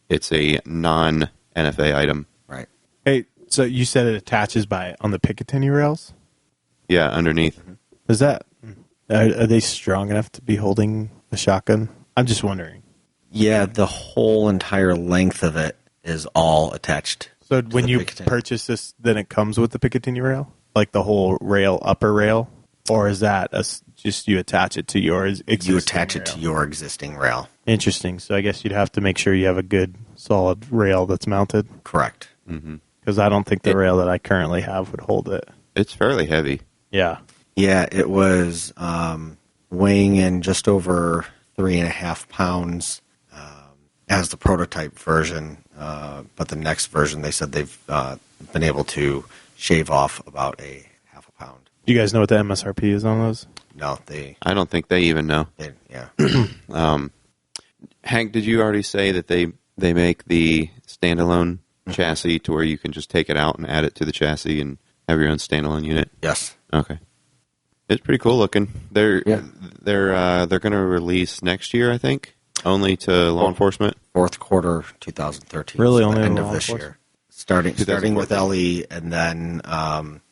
It's a non-NFA item. Right. Hey, So you said it attaches on the Picatinny rails? Yeah, underneath. Is that are they strong enough to be holding a shotgun? I'm just wondering. Yeah, the whole entire length of it is all attached. So when you purchase this, then it comes with the Picatinny rail, like the whole rail, upper rail, or is that just you attach it to your existing You attach it rail? to your existing rail. Interesting. So I guess you'd have to make sure you have a good, solid rail that's mounted. Correct. Because I don't think the rail that I currently have would hold it. It's fairly heavy. Yeah. Yeah, it was weighing in just over 3.5 pounds as the prototype version. But the next version, they said they've been able to shave off about a 0.5 pound. Do you guys know what the MSRP is on those? No, I don't think they even know. yeah. Hank, did you already say that they make the standalone chassis to where you can just take it out and add it to the chassis and have your own standalone unit? Yes. Okay. It's pretty cool looking. They're going to release next year, I think, only to law enforcement. Fourth quarter 2013. Really, so only the end law of this enforcement? year. Starting with 2014. LE, and then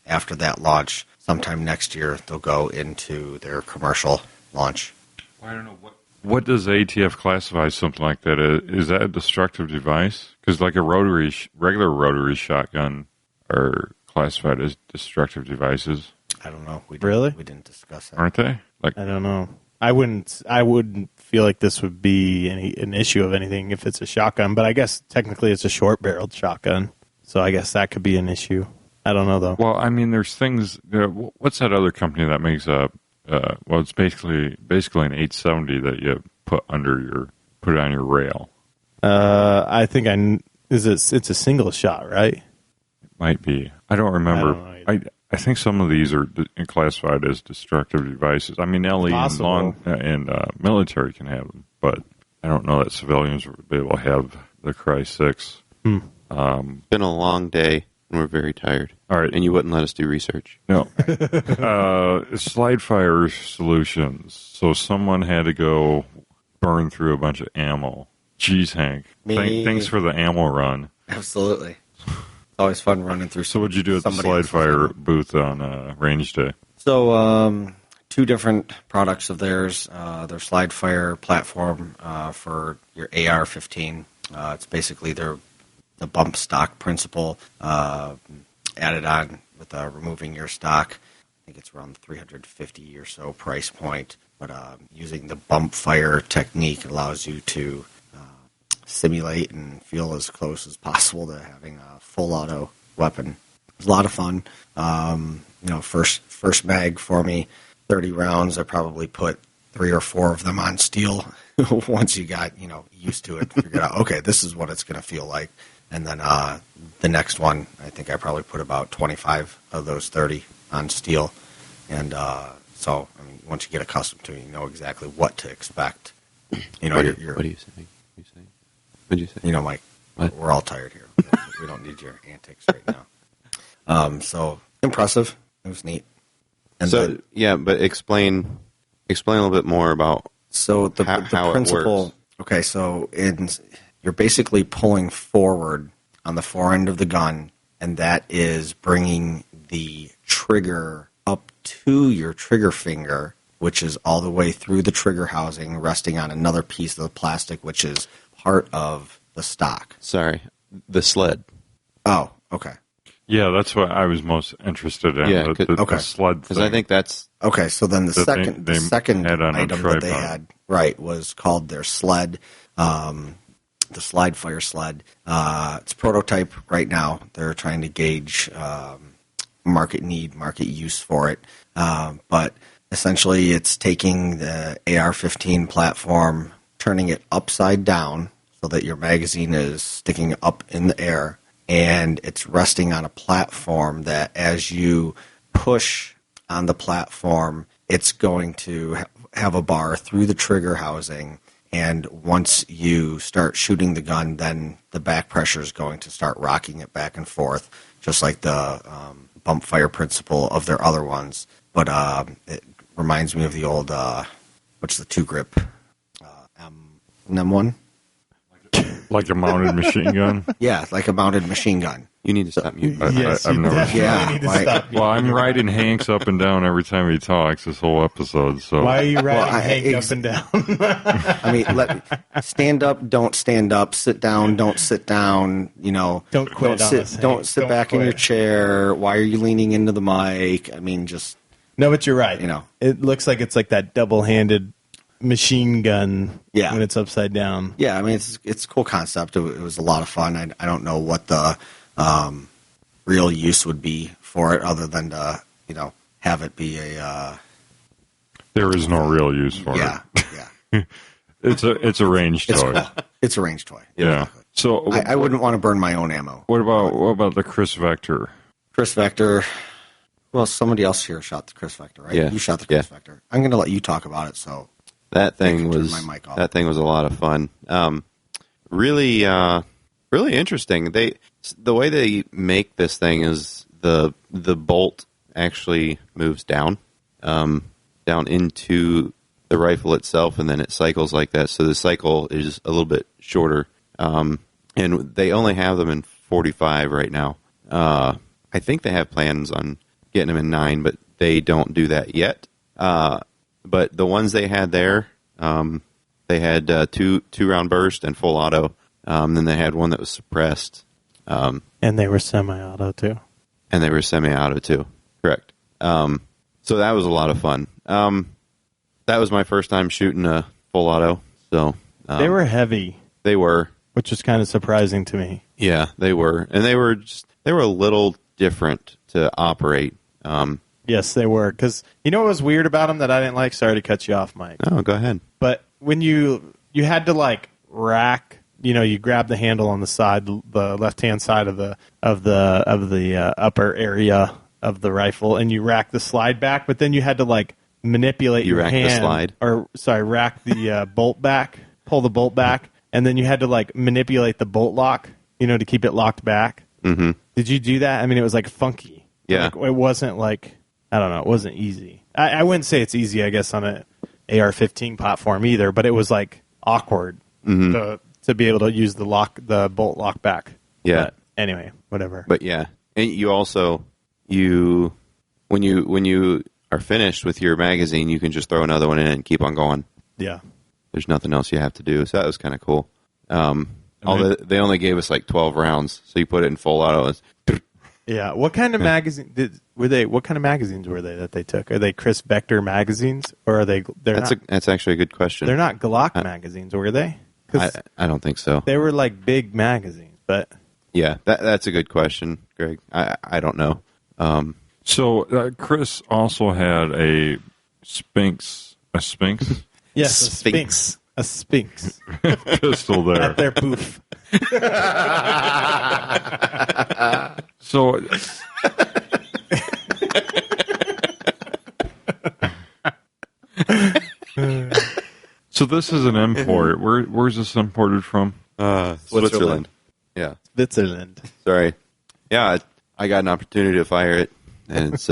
after that launch, sometime next year, they'll go into their commercial launch. I don't know what does ATF classify something like that? Is that a destructive device? Because like regular rotary shotgun are classified as destructive devices, I don't know. We didn't discuss that. aren't they? Like I don't know. I wouldn't feel like this would be an issue of anything if it's a shotgun, but I guess technically it's a short-barreled shotgun, so I guess that could be an issue. I don't know, though. well, I mean, there's things. What's that other company that makes a? Well, it's basically an 870 that you put it on your rail. I think it's a single shot, right? Might be. I don't remember. I don't know. I think some of these are classified as destructive devices. I mean, LE Possible. and military can have them, but I don't know that civilians would be able to have the Cry 6. It's been a long day, and we're very tired. All right. And you wouldn't let us do research. No. Slide fire solutions. So someone had to go burn through a bunch of ammo. Jeez, Hank. Me. Thanks for the ammo run. Absolutely. It's always fun running through. So what'd you do at the somebody slide else's fire ammo. booth on range day? So, two different products of theirs. Their slide fire platform for your AR-15. It's basically the bump stock principle added on with removing your stock. I think it's around $350 or so price point. But using the bump fire technique allows you to simulate and feel as close as possible to having a full auto weapon. It was a lot of fun. First mag for me, 30 rounds. I probably put 3 or 4 of them on steel. Once you got used to it, figured out, okay, this is what it's going to feel like. And then the next one, I think I probably put about 25 of those 30 on steel. And so, I mean, once you get accustomed to it, you know exactly what to expect. What are you saying? What'd you say? Mike, What? we're all tired here. We don't need your antics right now. So impressive. It was neat. And but explain a little bit more about so the how principle. it works. Okay, so you're basically pulling forward on the forend of the gun, and that is bringing the trigger up to your trigger finger, which is all the way through the trigger housing, resting on another piece of the plastic, which is part of the stock. Sorry, the sled. Oh, okay. Yeah, that's what I was most interested in. Yeah, the sled Because thing. I think that's Okay, so then the That they second had on a item that they tripod. had, right, was called their sled, the slide fire sled. It's prototype right now. They're trying to gauge market need, market use for it. But essentially it's taking the AR-15 platform, turning it upside down so that your magazine is sticking up in the air, and it's resting on a platform that as you push on the platform, it's going to have a bar through the trigger housing, and once you start shooting the gun, then the back pressure is going to start rocking it back and forth, just like the bump fire principle of their other ones. But it reminds me of the old, what's the 2-grip? M1? like a mounted machine gun. Yeah, like a mounted machine gun. You need to stop muting. Yes, I've you never- definitely Yeah, need to like- stop. Well, I'm riding Hank's up and down every time he talks this whole episode. So Why are you riding Well, Hank up and down? I mean, stand up, don't stand up. Sit down, don't sit down. Don't quit on us, Don't Hank. sit Don't back in your quit. chair. Why are you leaning into the mic? I mean, just No, but you're right. You know. It looks like it's like that double-handed machine gun Yeah. when it's upside down. yeah. I mean, it's a cool concept. It was a lot of fun. I don't know what the real use would be for it, other than to have it be a there is no real use for yeah it. yeah. It's a ranged It's toy. cool. It's a range toy. Yeah. So I wouldn't want to burn my own ammo. what about the Chris Vector? Chris Vector. Well, somebody else here shot the Chris Vector, right? Yeah. You shot the Chris Yeah. Vector. I'm going to let you talk about it. So That thing can turn was my mic off. that thing was a lot of fun. Really interesting. The way they make this thing is the bolt actually moves down into the rifle itself, and then it cycles like that. So the cycle is a little bit shorter, and they only have them in 45 right now. I think they have plans on getting them in 9, but they don't do that yet. But the ones they had there, they had two round burst and full auto. Then they had one that was suppressed, And they were semi-auto, too. and they were semi-auto too. Correct. So that was a lot of fun. That was my first time shooting a full auto. So They were heavy, They were. which was kind of surprising to me. Yeah, they were, and they were a little different to operate. Yes, they were. Because you know what was weird about them that I didn't like? Sorry to cut you off, Mike. Oh, go ahead. But when you had to like rack, you grab the handle on the side, the left-hand side of the upper area of the rifle, and you rack the slide back. But then you had to like manipulate You your rack the hand, slide? rack the bolt back, pull the bolt back, and then you had to like manipulate the bolt lock, to keep it locked back. Mm-hmm. Did you do that? I mean, it was like funky. Yeah. Like, it wasn't like, I don't know, it wasn't easy. I wouldn't say it's easy, I guess, on an AR-15 platform either, but it was like awkward to be able to use the bolt lock back. Yeah. But anyway, whatever. But yeah, and you also when you are finished with your magazine, you can just throw another one in and keep on going. Yeah. There's nothing else you have to do, so that was kind of cool. Although they only gave us like 12 rounds, so you put it in full auto. Yeah. What kind of what kind of magazines were they that they took? Are they Chris Vector magazines, or are they? That's actually a good question. They're not Glock magazines, were they? 'Cause I don't think so. they were like big magazines, but Yeah, that's a good question, Greg. I don't know. So Chris also had a Sphinx. A Sphinx yes, Sphinx. a Sphinx pistol there. at their booth. So so this is an import. Where's this imported from? Switzerland. Yeah. Switzerland. Sorry. Yeah, I got an opportunity to fire it, and it's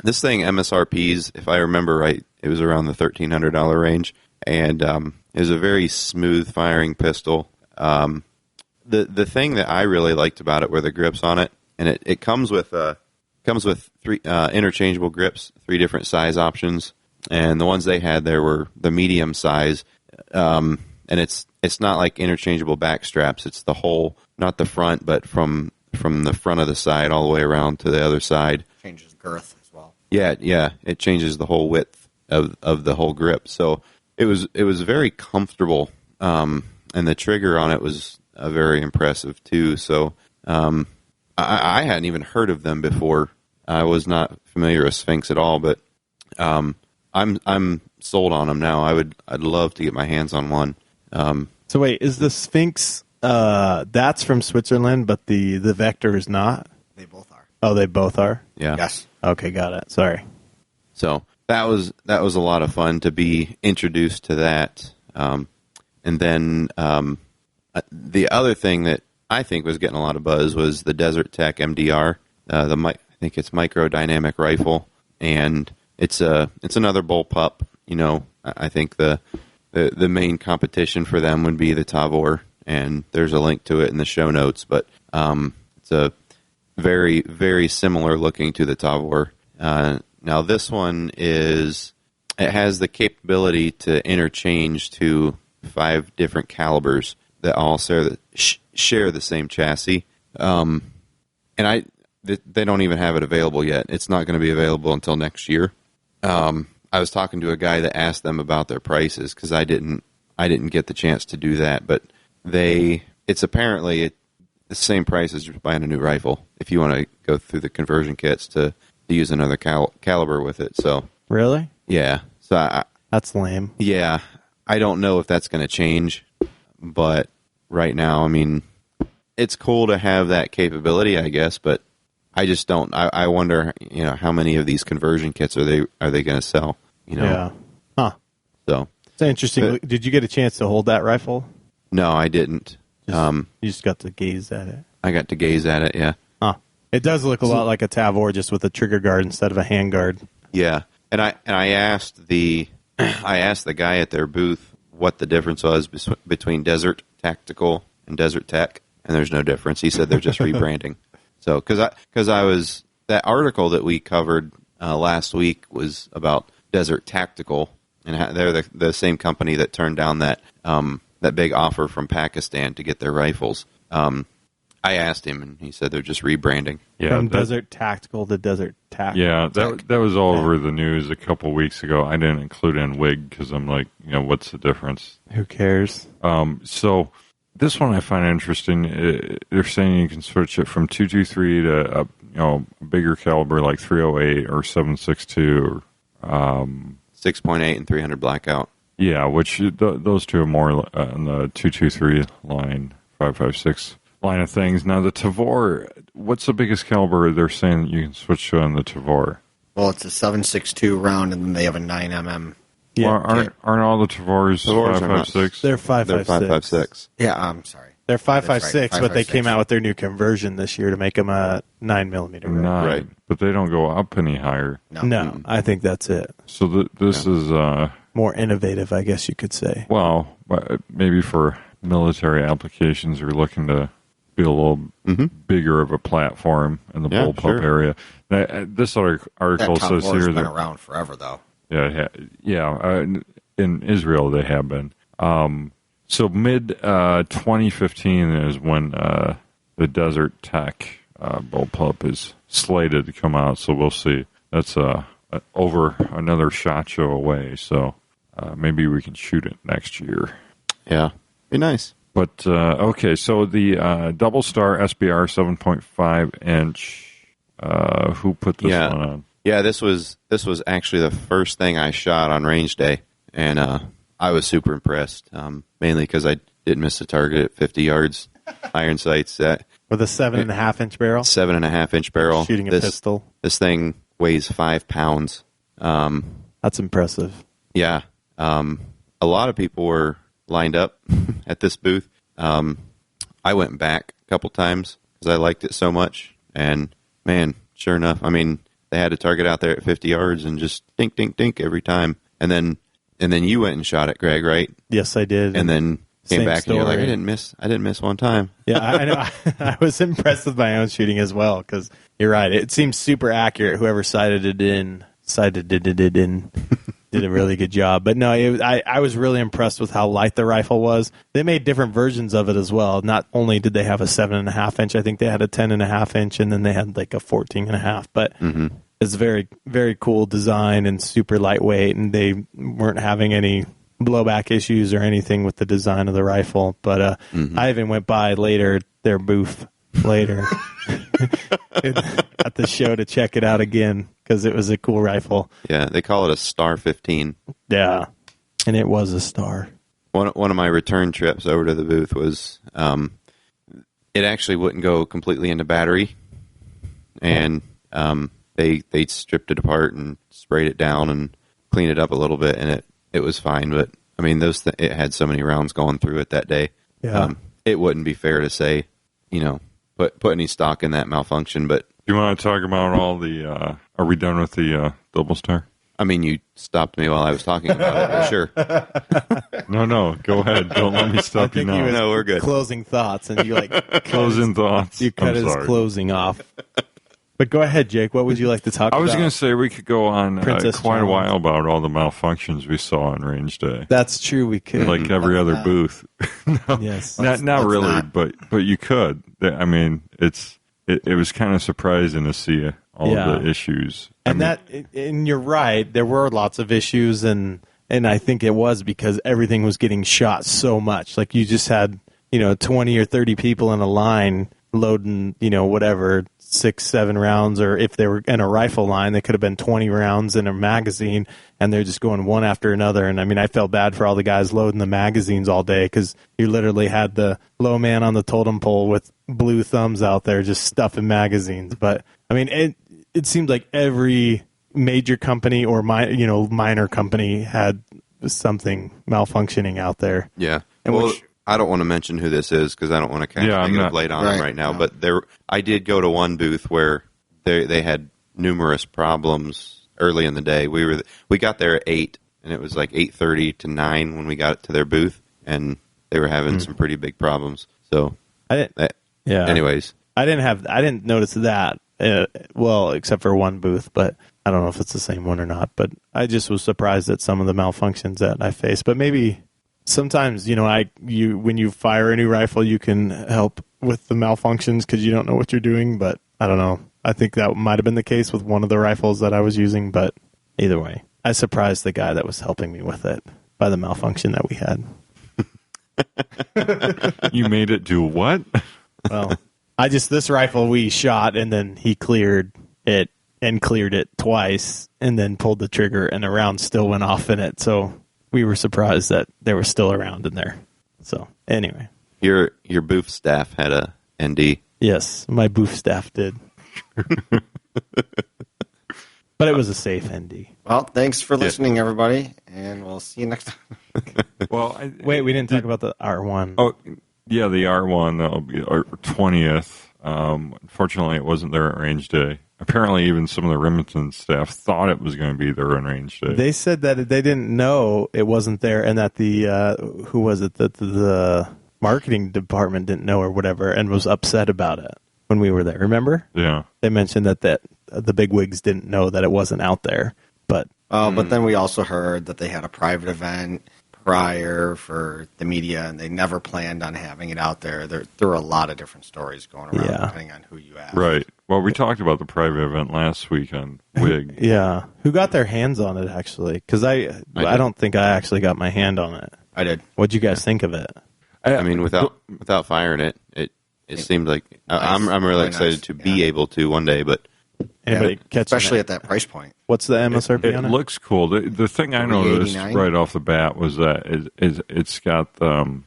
this thing MSRP's, if I remember right, it was around the $1,300 range, and it was a very smooth firing pistol. The thing that I really liked about it were the grips on it, and it comes with three interchangeable grips, 3 different size options, and the ones they had there were the medium size, and it's not like interchangeable back straps. It's the whole, not the front, but from the front of the side all the way around to the other side. Changes girth as well. Yeah, it changes the whole width of the whole grip. So it was very comfortable, and the trigger on it was very impressive too. So I hadn't even heard of them before. I was not familiar with Sphinx at all, but I'm sold on them now. I'd love to get my hands on one. So wait, is the Sphinx that's from Switzerland, but the Vector is not? They both are. Oh, they both are? Yeah. Yes. Okay, got it. Sorry. So that was a lot of fun to be introduced to that. And then the other thing that I think was getting a lot of buzz was the Desert Tech MDR. I think it's micro dynamic rifle, and it's another bullpup. I think the main competition for them would be the Tavor, and there's a link to it in the show notes. But it's very, very similar looking to the Tavor. Now this one it has the capability to interchange to 5 different calibers that all share the same chassis. And they don't even have it available yet. It's not going to be available until next year. I was talking to a guy that asked them about their prices because I didn't get the chance to do that, but it's apparently the same price as buying a new rifle if you want to go through the conversion kits to use another caliber with it. So Really? yeah, so That's lame. yeah, I don't know if that's going to change, but right now, I mean, it's cool to have that capability, I guess, but I just don't. I wonder, how many of these conversion kits are they going to sell? Yeah. Huh. So It's interesting. Did you get a chance to hold that rifle? no, I didn't. You just got to gaze at it. I got to gaze at it. Yeah, Huh. It does look a lot like a Tavor, just with a trigger guard instead of a hand guard. yeah. And I asked the guy at their booth what the difference was between Desert Tactical and Desert Tech, and there's no difference. He said they're just rebranding. So, because I was that article that we covered last week was about Desert Tactical, and they're the same company that turned down that big offer from Pakistan to get their rifles. I asked him, and he said they're just rebranding. Yeah, From Desert Tactical to Desert Tac. Yeah, that was all over the news a couple weeks ago. I didn't include in WIG because I'm like, what's the difference? Who cares? So this one I find interesting. They're saying you can switch it from 223 to a bigger caliber like 308 or 762 or 6.8 and 300 blackout. yeah, which those two are more on the 223 line, 5.56 line of things. Now the Tavor, what's the biggest caliber they're saying that you can switch to on the Tavor? Well, it's a 7.62 round, and then they have a 9mm. Yeah. Well, aren't all the Tavors Tavors are not. 5.56? They're 5.56. They're 5.56. Yeah, I'm sorry. They're That's right, 5.56, but they 5.56. came out with their new conversion this year to make them a 9mm. Nine, Right. but they don't go up any higher. No, I think that's it. So this is More innovative, I guess you could say. well, maybe for military applications, you're looking to be a little bigger of a platform in the Yeah, bullpup sure. area. Now, this article That says Tavor's here been that around forever, though. in Israel they have been. So mid 2015 is when the Desert Tech bullpup is slated to come out. So we'll see. That's over another SHOT Show away. So maybe we can shoot it next year. Yeah, be nice. But okay, so the Double Star SBR 7.5 inch. Who put this one on? Yeah, this was actually the first thing I shot on range day, and I was super impressed. Mainly because I didn't miss the target at 50 yards, iron sights. With a 7.5-inch barrel? 7.5-inch barrel. Shooting a pistol? This thing weighs 5 pounds. That's impressive. Yeah, a lot of people were lined up at this booth. I went back a couple times because I liked it so much, and man, sure enough, I mean, they had a target out there at 50 yards and just dink, dink, dink every time. And then you went and shot it, Greg, right? Yes, I did. And then came Same back and you're like, story. I didn't miss one time. Yeah, I know. I was impressed with my own shooting as well because you're right. It seems super accurate. Whoever sighted it in did a really good job. But no, I was really impressed with how light the rifle was. They made different versions of it as well. Not only did they have a 7.5-inch, I think they had a 10.5-inch, and then they had like a 14.5. But it's very, very cool design and super lightweight, and they weren't having any blowback issues or anything with the design of the rifle. But I even went by later their booth later at the show to check it out again because it was a cool rifle. Yeah, they call it a Star 15. Yeah, and it was a star. One of my return trips over to the booth was it actually wouldn't go completely into battery, and they stripped it apart and sprayed it down and cleaned it up a little bit, and it was fine. But I mean, it had so many rounds going through it that day. Yeah. It wouldn't be fair to say, put any stock in that malfunction. But Do you want to talk about all the? Are we done with the Double Star? I mean, you stopped me while I was talking about it. But sure. No, go ahead. Don't let me I stop you think he now. was No, we're good. closing thoughts, and you Closing thoughts. You cut I'm his sorry. closing off. But go ahead, Jake. What would you like to talk I about? was going to say we could go on Princess quite a Challenge. while about all the malfunctions we saw on range day, That's true. We could. like every other booth. Yes. Not let's really, not. but you could. I mean, it was kind of surprising to see all Yeah. of the issues. And and you're right. There were lots of issues, and I think it was because everything was getting shot so much. Like you just had 20 or 30 people in a line loading whatever 6-7 rounds, or if they were in a rifle line, they could have been 20 rounds in a magazine, and they're just going one after another. And I mean, I felt bad for all the guys loading the magazines all day because you literally had the low man on the totem pole with blue thumbs out there just stuffing magazines. But I mean, it seemed like every major company or minor company had something malfunctioning out there. Yeah. And well, which- I don't want to mention who this is because I don't want to cast Yeah, I'm negative not- light on them Right, right now. no. But I did go to one booth where they had numerous problems early in the day. We got there at 8, and it was like 8:30 to 9 when we got to their booth, and they were having some pretty big problems. So, I didn't. Yeah. anyways, I didn't notice that. Well, except for one booth, but I don't know if it's the same one or not. But I just was surprised at some of the malfunctions that I faced. But maybe sometimes, when you fire a new rifle, you can help with the malfunctions because you don't know what you're doing. But I don't know. I think that might have been the case with one of the rifles that I was using. But either way, I surprised the guy that was helping me with it by the malfunction that we had. You made it do what? Well, this rifle we shot, and then he cleared it and cleared it twice, and then pulled the trigger, and a round still went off in it. So we were surprised that there was still a round in there. So anyway, your booth staff had a ND. yes, my booth staff did. But it was a safe ND. Well, thanks for listening, everybody, and we'll see you next time. Well, Wait, we didn't talk about the R1. Oh, yeah, the R1, that'll be our 20th. Unfortunately, it wasn't there at range day. Apparently, even some of the Remington staff thought it was going to be there on range day. They said that they didn't know it wasn't there, and that the who was it that the marketing department didn't know or whatever, and was upset about it when we were there. Remember? Yeah. They mentioned that the bigwigs didn't know that it wasn't out there, but But then we also heard that they had a private event prior for the media, and they never planned on having it out there. There were a lot of different stories going around, Yeah. depending on who you ask. Right. Well, we talked about the private event last week on WIG. yeah, who got their hands on it actually? Because I did. don't think I actually got my hand on it. I did. What'd you guys think of it? I mean, without firing it seemed like I'm really Really excited nice, to be yeah. able to one day. But Anybody catching Especially it? at that price point. What's the MSRP It on it? looks cool. The thing I noticed $389? right off the bat was that it's got the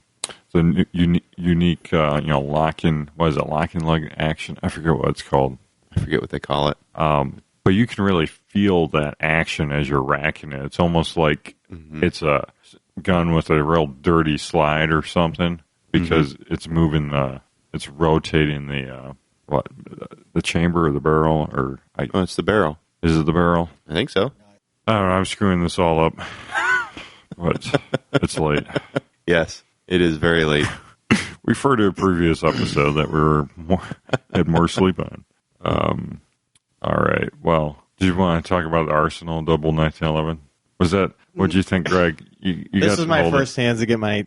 unique lock-in. What is it? Lock-in lug action. I forget what it's called. I forget what they call it. But you can really feel that action as you're racking it. It's almost like it's a gun with a real dirty slide or something because it's moving it's rotating the chamber or the barrel or Oh, it's the barrel. is it the barrel? I think so. I don't know. I'm screwing this all up. But it's late. Yes, it is very late. Refer to a previous episode that had more sleep on. All right. Well, do you want to talk about the Arsenal double 1911? Was that what do you think, Greg? You got This to is my hold it. first chance to get my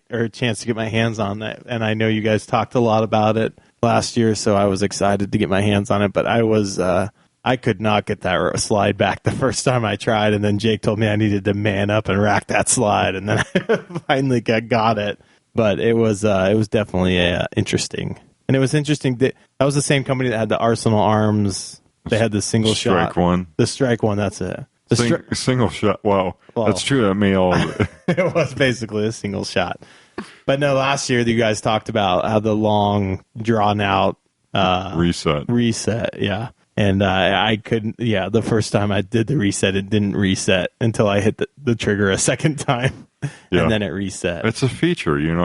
hands on that, and I know you guys talked a lot about it last year, so I was excited to get my hands on it. But I could not get that slide back the first time I tried, and then Jake told me I needed to man up and rack that slide, and then I finally got it. But it was definitely interesting, and it was interesting that was the same company that had the Arsenal Arms. They had the single Strike shot one. the strike one. That's it. Single shot. Wow. Well. That's true. That may all. It was basically a single shot. But no, last year you guys talked about how the long, drawn out reset. Yeah. And I couldn't, the first time I did the reset, it didn't reset until I hit the trigger a second time. Yeah. And then it reset. It's a feature. You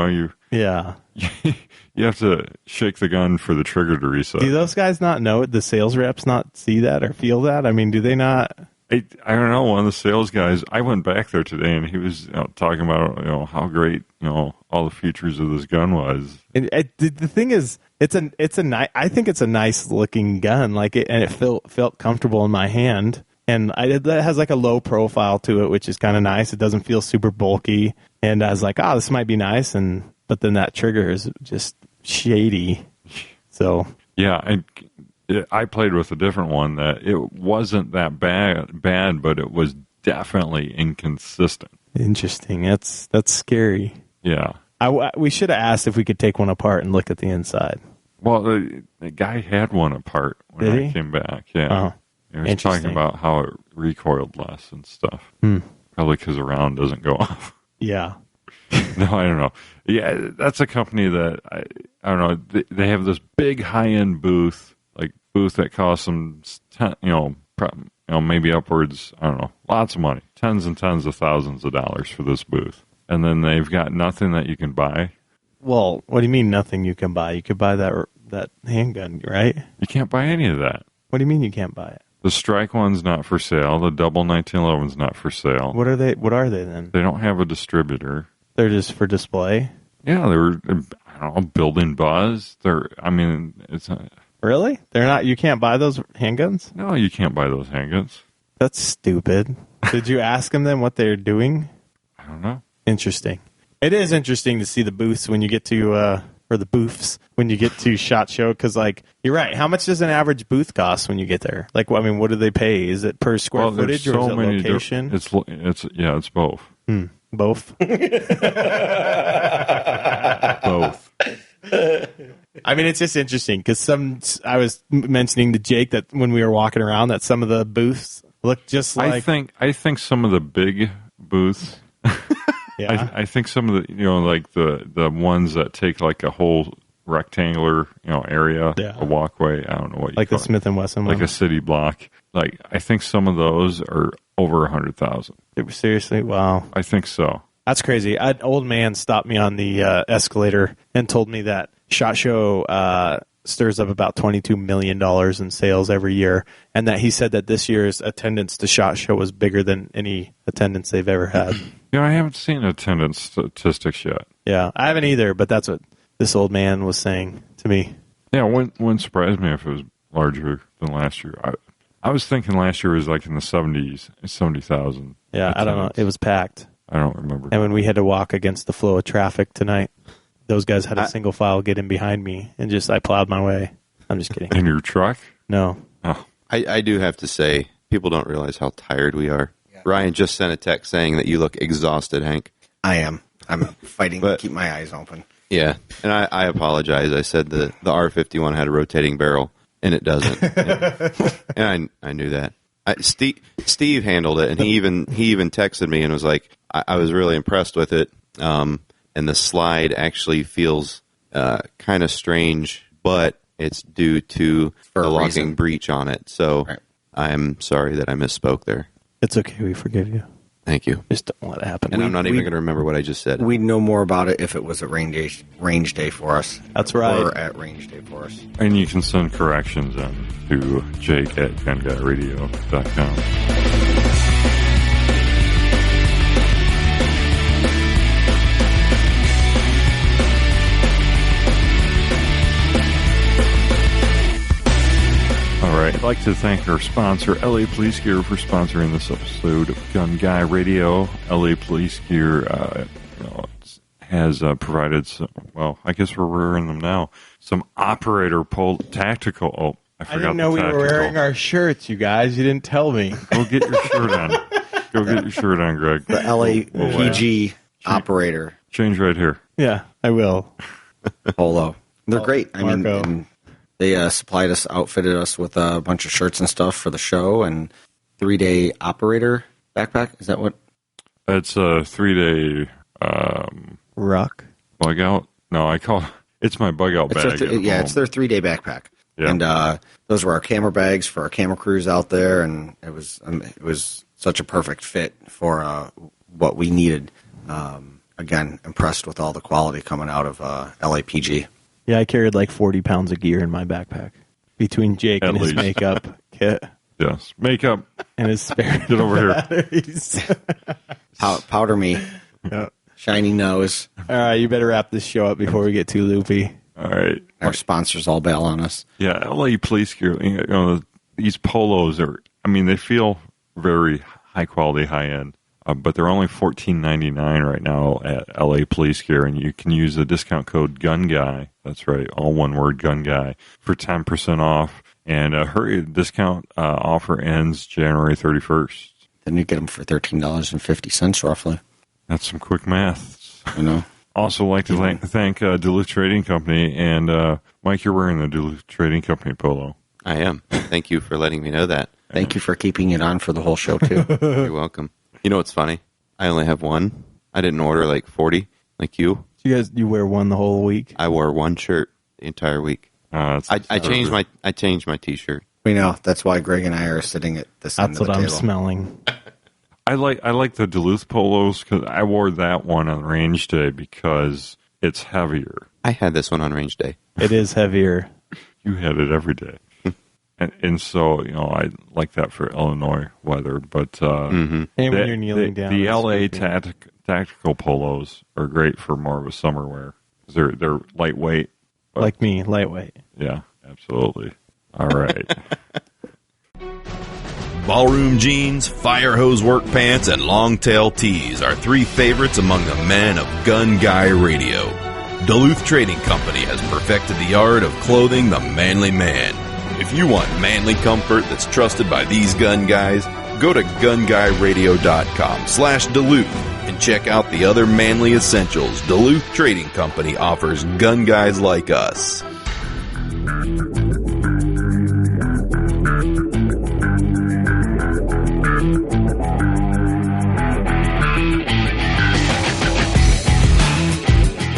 have to shake the gun for the trigger to reset. Do those guys not know it? The sales reps not see that or feel that? I mean, do they not? I don't know. One of the sales guys, I went back there today, and he was talking about how great all the features of this gun was. And the thing is, I think it's a nice looking gun. Like and it felt comfortable in my hand, and that has like a low profile to it, which is kind of nice. It doesn't feel super bulky, and I was like, this might be nice, but then that trigger is just shady. So yeah, I played with a different one that it wasn't that bad, but it was definitely inconsistent. Interesting. That's scary. Yeah. We should have asked if we could take one apart and look at the inside. Well, the guy had one apart when I came back. Yeah. He was talking about how it recoiled less and stuff. Probably because a round doesn't go off. Yeah. No, I don't know. Yeah, that's a company that I don't know. They have this big high-end booth that costs them, maybe upwards, I don't know, lots of money, tens and tens of thousands of dollars for this booth. And then they've got nothing that you can buy. Well, what do you mean nothing you can buy? You could buy that handgun, right? You can't buy any of that. What do you mean you can't buy it? The strike one's not for sale. The double 1911's not for sale. What are they then? They don't have a distributor. They're just for display? Yeah, they're, I don't know, building buzz. It's a... Really? They're not. You can't buy those handguns? No, you can't buy those handguns. That's stupid. Did you ask them then what they're doing? I don't know. Interesting. It is interesting to see the booths when you get to, or the booths when you get to SHOT Show, because you're right. How much does an average booth cost when you get there? What do they pay? Is it per square footage or is it location? It's both. Both. Both. It's just interesting because I was mentioning to Jake that when we were walking around that some of the booths look just like. I think some of the big booths. Yeah. I think some of the the ones that take like a whole rectangular area, a walkway. I don't know what you like call the Smith and Wesson, like a city block. Like I think some of those are over 100,000. Seriously, wow. I think so. That's crazy. An old man stopped me on the escalator and told me that SHOT Show stirs up about $22 million in sales every year, and that he said that this year's attendance to SHOT Show was bigger than any attendance they've ever had. I haven't seen attendance statistics yet. Yeah, I haven't either, but that's what this old man was saying to me. Yeah, wouldn't surprise me if it was larger than last year. I was thinking last year was like in the 70,000. Yeah, I don't know. It was packed. I don't remember. And when we had to walk against the flow of traffic tonight, those guys had a single file get in behind me, and I plowed my way. I'm just kidding. In your truck? No. Oh. I do have to say, people don't realize how tired we are. Yeah. Ryan just sent a text saying that you look exhausted, Hank. I am. I'm fighting to keep my eyes open. Yeah, and I apologize. I said the R51 had a rotating barrel, and it doesn't. And I knew that. Steve handled it, and he even texted me and was like, I was really impressed with it. And the slide actually feels kind of strange, but it's due to the locking breech on it. So I'm sorry that I misspoke there. It's okay. We forgive you. Thank you. Just don't let it happen. And I'm not even going to remember what I just said. We'd know more about it if it was at range day for us. That's right. Or at range day for us. And you can send corrections in to jake@gunguy.radio.com. All right, I'd like to thank our sponsor, LA Police Gear, for sponsoring this episode of Gun Guy Radio. LA Police Gear has provided some, well, I guess we're wearing them now, some operator pull tactical. Oh, I forgot. I didn't know we were wearing our shirts, you guys. You didn't tell me. Go get your shirt on. Go get your shirt on, Greg. The LAPG operator. Change right here. Yeah, I will. Polo. They're great. I Marco. mean, they outfitted us with a bunch of shirts and stuff for the show, and 3-day operator backpack. Is that what? It's a 3-day rock bug out. No, it's my bug out bag. It's their 3-day backpack. Yeah. And those were our camera bags for our camera crews out there, and it was such a perfect fit for what we needed. Again, impressed with all the quality coming out of LAPG. Yeah, I carried like 40 pounds of gear in my backpack between Jake and his makeup kit. Yes. Makeup. and his spare Get over here. batteries. Powder me. Yeah. Shiny nose. All right, you better wrap this show up before we get too loopy. All right. Our sponsors all bail on us. Yeah, LA Police Gear. These polos they feel very high quality, high end, but they're only $14.99 right now at LA Police Gear, and you can use the discount code Gun Guy. That's right, all one word, Gun Guy, for 10% off. And hurry, the discount offer ends January 31st. Then you get them for $13.50 roughly. That's some quick math. You know. Also, like to thank Duluth Trading Company, and Mike, you're wearing the Duluth Trading Company polo. I am. Thank you for letting me know that. Thank you for keeping it on for the whole show too. You're welcome. You know what's funny? I only have one. I didn't order like 40 like you. You wear one the whole week? I wore one shirt the entire week. I changed my T-shirt. We know. That's why Greg and I are sitting at this end That's of the what I'm table. smelling. I like the Duluth polos because I wore that one on range day because it's heavier. I had this one on range day. It is heavier. You had it every day. And so, I like that for Illinois weather. But And when you're kneeling down. the it's LA sweeping. tactical polos are great for more of a summer wear. They're lightweight. Like me, lightweight. Yeah, absolutely. All right. Ballroom jeans, fire hose work pants, and long tail tees are three favorites among the men of Gun Guy Radio. Duluth Trading Company has perfected the art of clothing the manly man. If you want manly comfort that's trusted by these gun guys, go to gunguyradio.com/Duluth and check out the other manly essentials Duluth Trading Company offers gun guys like us.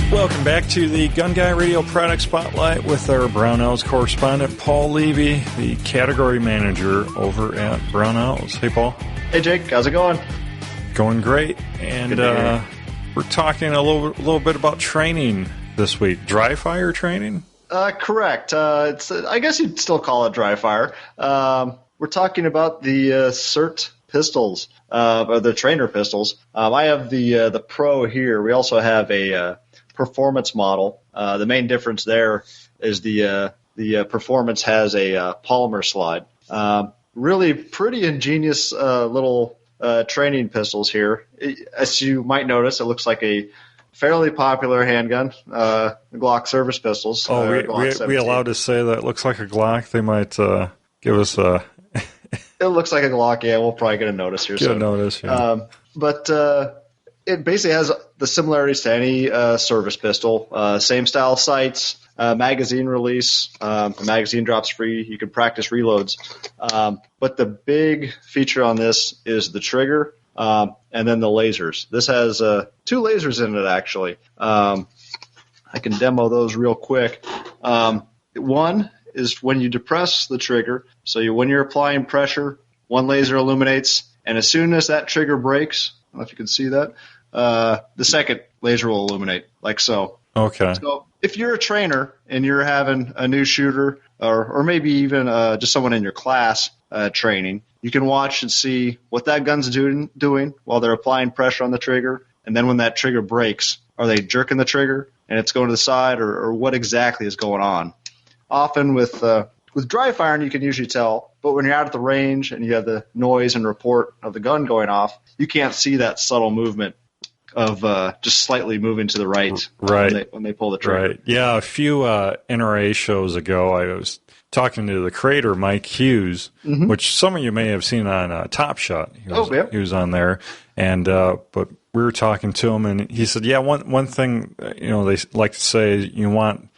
Welcome back to the Gun Guy Radio Product Spotlight with our Brownells correspondent, Paul Levy, the category manager over at Brownells. Hey, Paul. Hey, Jake. How's it going? Going great. And we're talking a little bit about training this week. Dry fire training? Correct. I guess you'd still call it dry fire. We're talking about the CERT pistols, or the trainer pistols. I have the Pro here. We also have a performance model. The main difference there is the performance has a polymer slide. Really pretty ingenious little training pistols here. As you might notice, it looks like a fairly popular handgun, Glock service pistols. We allowed to say that it looks like a Glock? They might give us a... It looks like a Glock, yeah. We'll probably get a notice here soon. Yeah. But it basically has the similarities to any service pistol. Same style sights, magazine release. The magazine drops free. You can practice reloads. But the big feature on this is the trigger and then the lasers. This has 2 lasers in it, actually. I can demo those real quick. One is when you depress the trigger. So when you're applying pressure, one laser illuminates, and as soon as that trigger breaks, I don't know if you can see that, the second laser will illuminate, like so. Okay. So if you're a trainer and you're having a new shooter or maybe even just someone in your class training, you can watch and see what that gun's doing while they're applying pressure on the trigger, and then when that trigger breaks, are they jerking the trigger and it's going to the side, or what exactly is going on? Often with dry firing, you can usually tell, but when you're out at the range and you have the noise and report of the gun going off, you can't see that subtle movement of just slightly moving to the right, when they pull the trigger. Right. Yeah, a few NRA shows ago, I was talking to the creator, Mike Hughes, which some of you may have seen on Top Shot. He was on there, and but we were talking to him, and he said, "Yeah, one thing they like to say is you want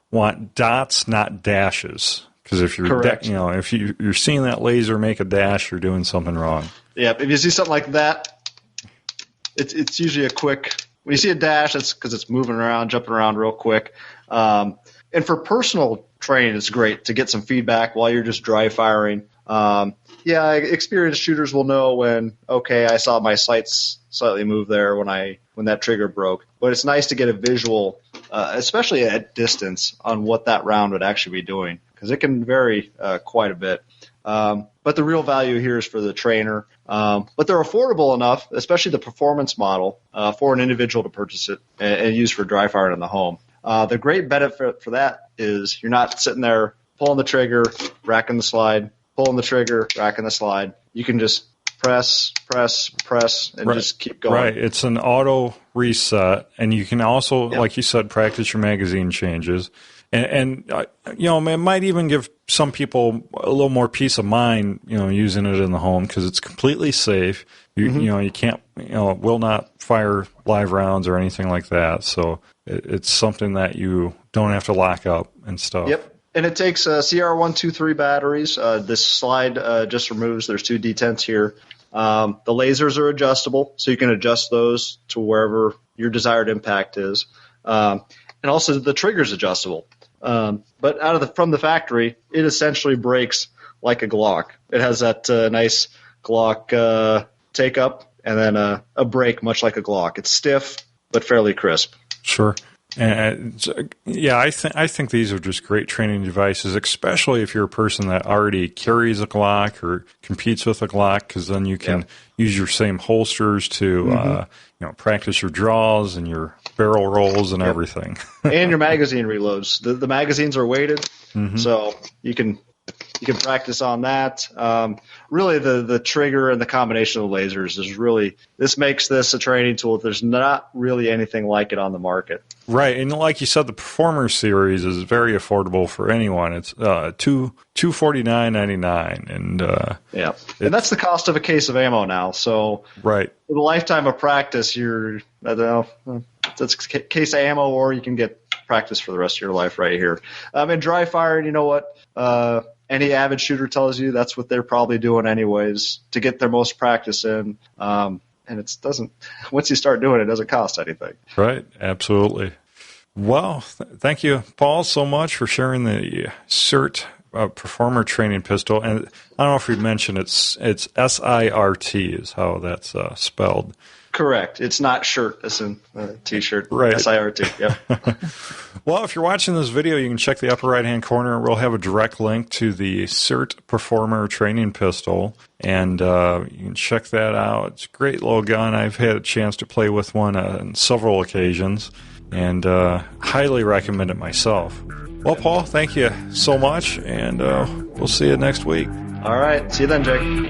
dots, not dashes." Because if you're, if you're seeing that laser make a dash, you're doing something wrong. Yeah, if you see something like that, it's usually a quick. When you see a dash, that's because it's moving around, jumping around real quick. And for personal training, it's great to get some feedback while you're just dry firing. Experienced shooters will know when I saw my sights slightly move there when that trigger broke. But it's nice to get a visual, especially at distance, on what that round would actually be doing, because it can vary quite a bit. But the real value here is for the trainer. But they're affordable enough, especially the performance model, for an individual to purchase it and use for dry firing in the home. The great benefit for that is you're not sitting there pulling the trigger, racking the slide, pulling the trigger, racking the slide. You can just press, and just keep going. Right. It's an auto reset, and you can also, like you said, practice your magazine changes. And it might even give some people a little more peace of mind, using it in the home because it's completely safe. You can't, will not fire live rounds or anything like that. So it's something that you don't have to lock up and stuff. Yep. And it takes CR123 batteries. This slide just removes, there's 2 detents here. The lasers are adjustable, so you can adjust those to wherever your desired impact is. And also the trigger's adjustable. But from the factory, it essentially breaks like a Glock. It has that nice Glock take up and then a break much like a Glock. It's stiff but fairly crisp. Sure. And I think these are just great training devices, especially if you're a person that already carries a Glock or competes with a Glock, because then you can use your same holsters to practice your draws and your barrel rolls and everything. And your magazine reloads. The magazines are weighted, so you can practice on that. Really, the trigger and the combination of the lasers this makes this a training tool. There's not really anything like it on the market. Right, and like you said, the Performer series is very affordable for anyone. It's $249.99, and and that's the cost of a case of ammo now. So right, for the lifetime of practice, that's a case of ammo, or you can get practice for the rest of your life right here. In dry firing, you know what? Any avid shooter tells you that's what they're probably doing anyways to get their most practice in. And it doesn't. Once you start doing it, it doesn't cost anything. Right. Absolutely. Well, thank you, Paul, so much for sharing the CERT Performer Training Pistol. And I don't know if you mentioned it's SIRT is how that's spelled. Correct. It's not shirt as in T-shirt. Right. SIRT. Yep. Well, if you're watching this video, you can check the upper right-hand corner. We'll have a direct link to the CERT Performer Training Pistol, and you can check that out. It's a great little gun. I've had a chance to play with one on several occasions, and highly recommend it myself. Well, Paul, thank you so much, and we'll see you next week. All right. See you then, Jake.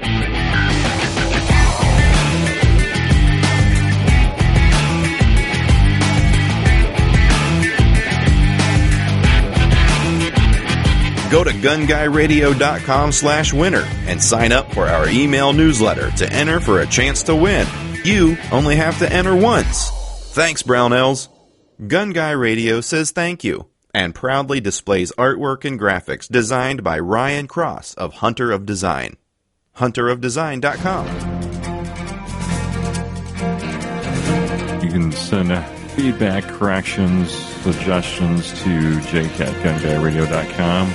Go to gunguyradio.com/winner and sign up for our email newsletter to enter for a chance to win. You only have to enter once. Thanks, Brownells. Gun Guy Radio says thank you and proudly displays artwork and graphics designed by Ryan Cross of Hunter of Design. hunterofdesign.com. You can send feedback, corrections, suggestions to jake@gunguyradio.com.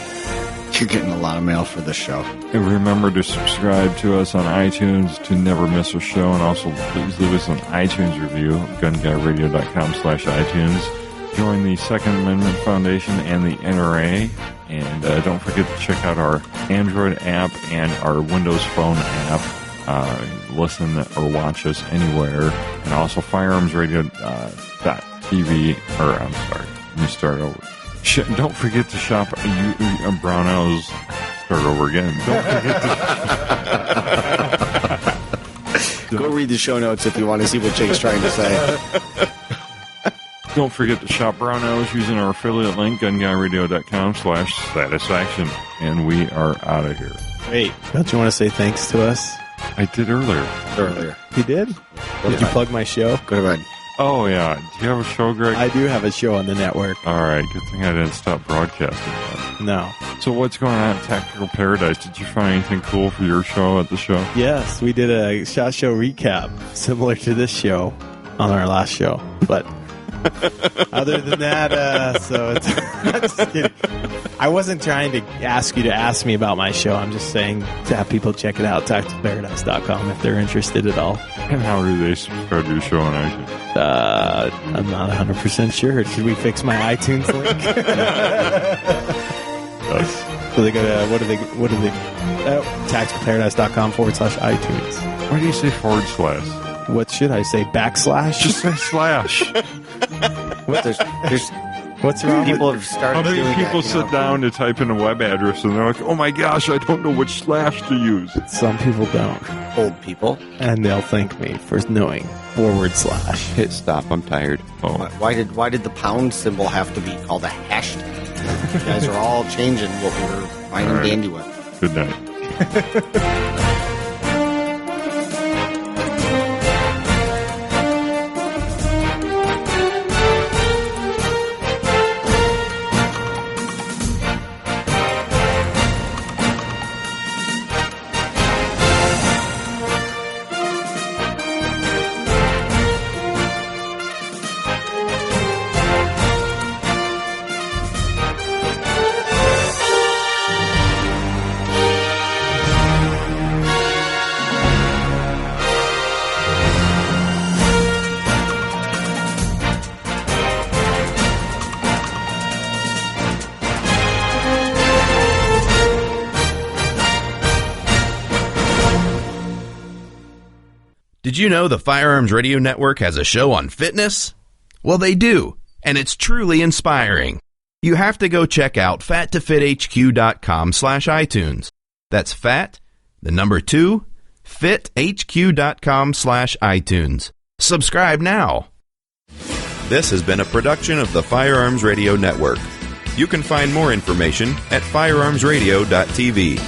You're getting a lot of mail for this show. And remember to subscribe to us on iTunes to never miss a show. And also, please leave us an iTunes review, gunguyradio.com/iTunes. Join the Second Amendment Foundation and the NRA. And don't forget to check out our Android app and our Windows Phone app. Listen or watch us anywhere. And also firearmsradio.tv. Let me start over. Don't forget to shop Brownells. Start over again. Go read the show notes if you want to see what Jake's trying to say. Don't forget to shop Brownells using our affiliate link, gunguyradio.com/satisfaction. And we are out of here. Wait, don't you want to say thanks to us? I did earlier. You did? Did you plug my show? Go ahead. Oh, yeah. Do you have a show, Greg? I do have a show on the network. All right. Good thing I didn't stop broadcasting that. No. So what's going on at Tactical Paradise? Did you find anything cool for your show at the show? Yes, we did a SHOT Show recap similar to this show on our last show. But other than that, so it's I'm just kidding. I wasn't trying to ask you to ask me about my show. I'm just saying to have people check it out, tacticalparadise.com, if they're interested at all. And how do they subscribe to your show on iTunes? I'm not 100% sure. Should we fix my iTunes link? Yes. So they go to tacticalparadise.com/iTunes. Why do you say /? What should I say? Backslash? Just say slash. What's wrong? People with have started How many doing people that, sit down to type in a web address and they're like, oh my gosh, I don't know which slash to use. Some people don't, old people. and they'll thank me for knowing /. Hit stop. I'm tired. Oh, Why did the pound symbol have to be called a hashtag? You guys are all changing what we're fine and dandy with. good night. Did you know the Firearms Radio Network has a show on fitness? Well, they do, and it's truly inspiring. You have to go check out fattofithq.com/iTunes. That's fat, the number 2, fithq.com/iTunes. Subscribe now. This has been a production of the Firearms Radio Network. You can find more information at firearmsradio.tv.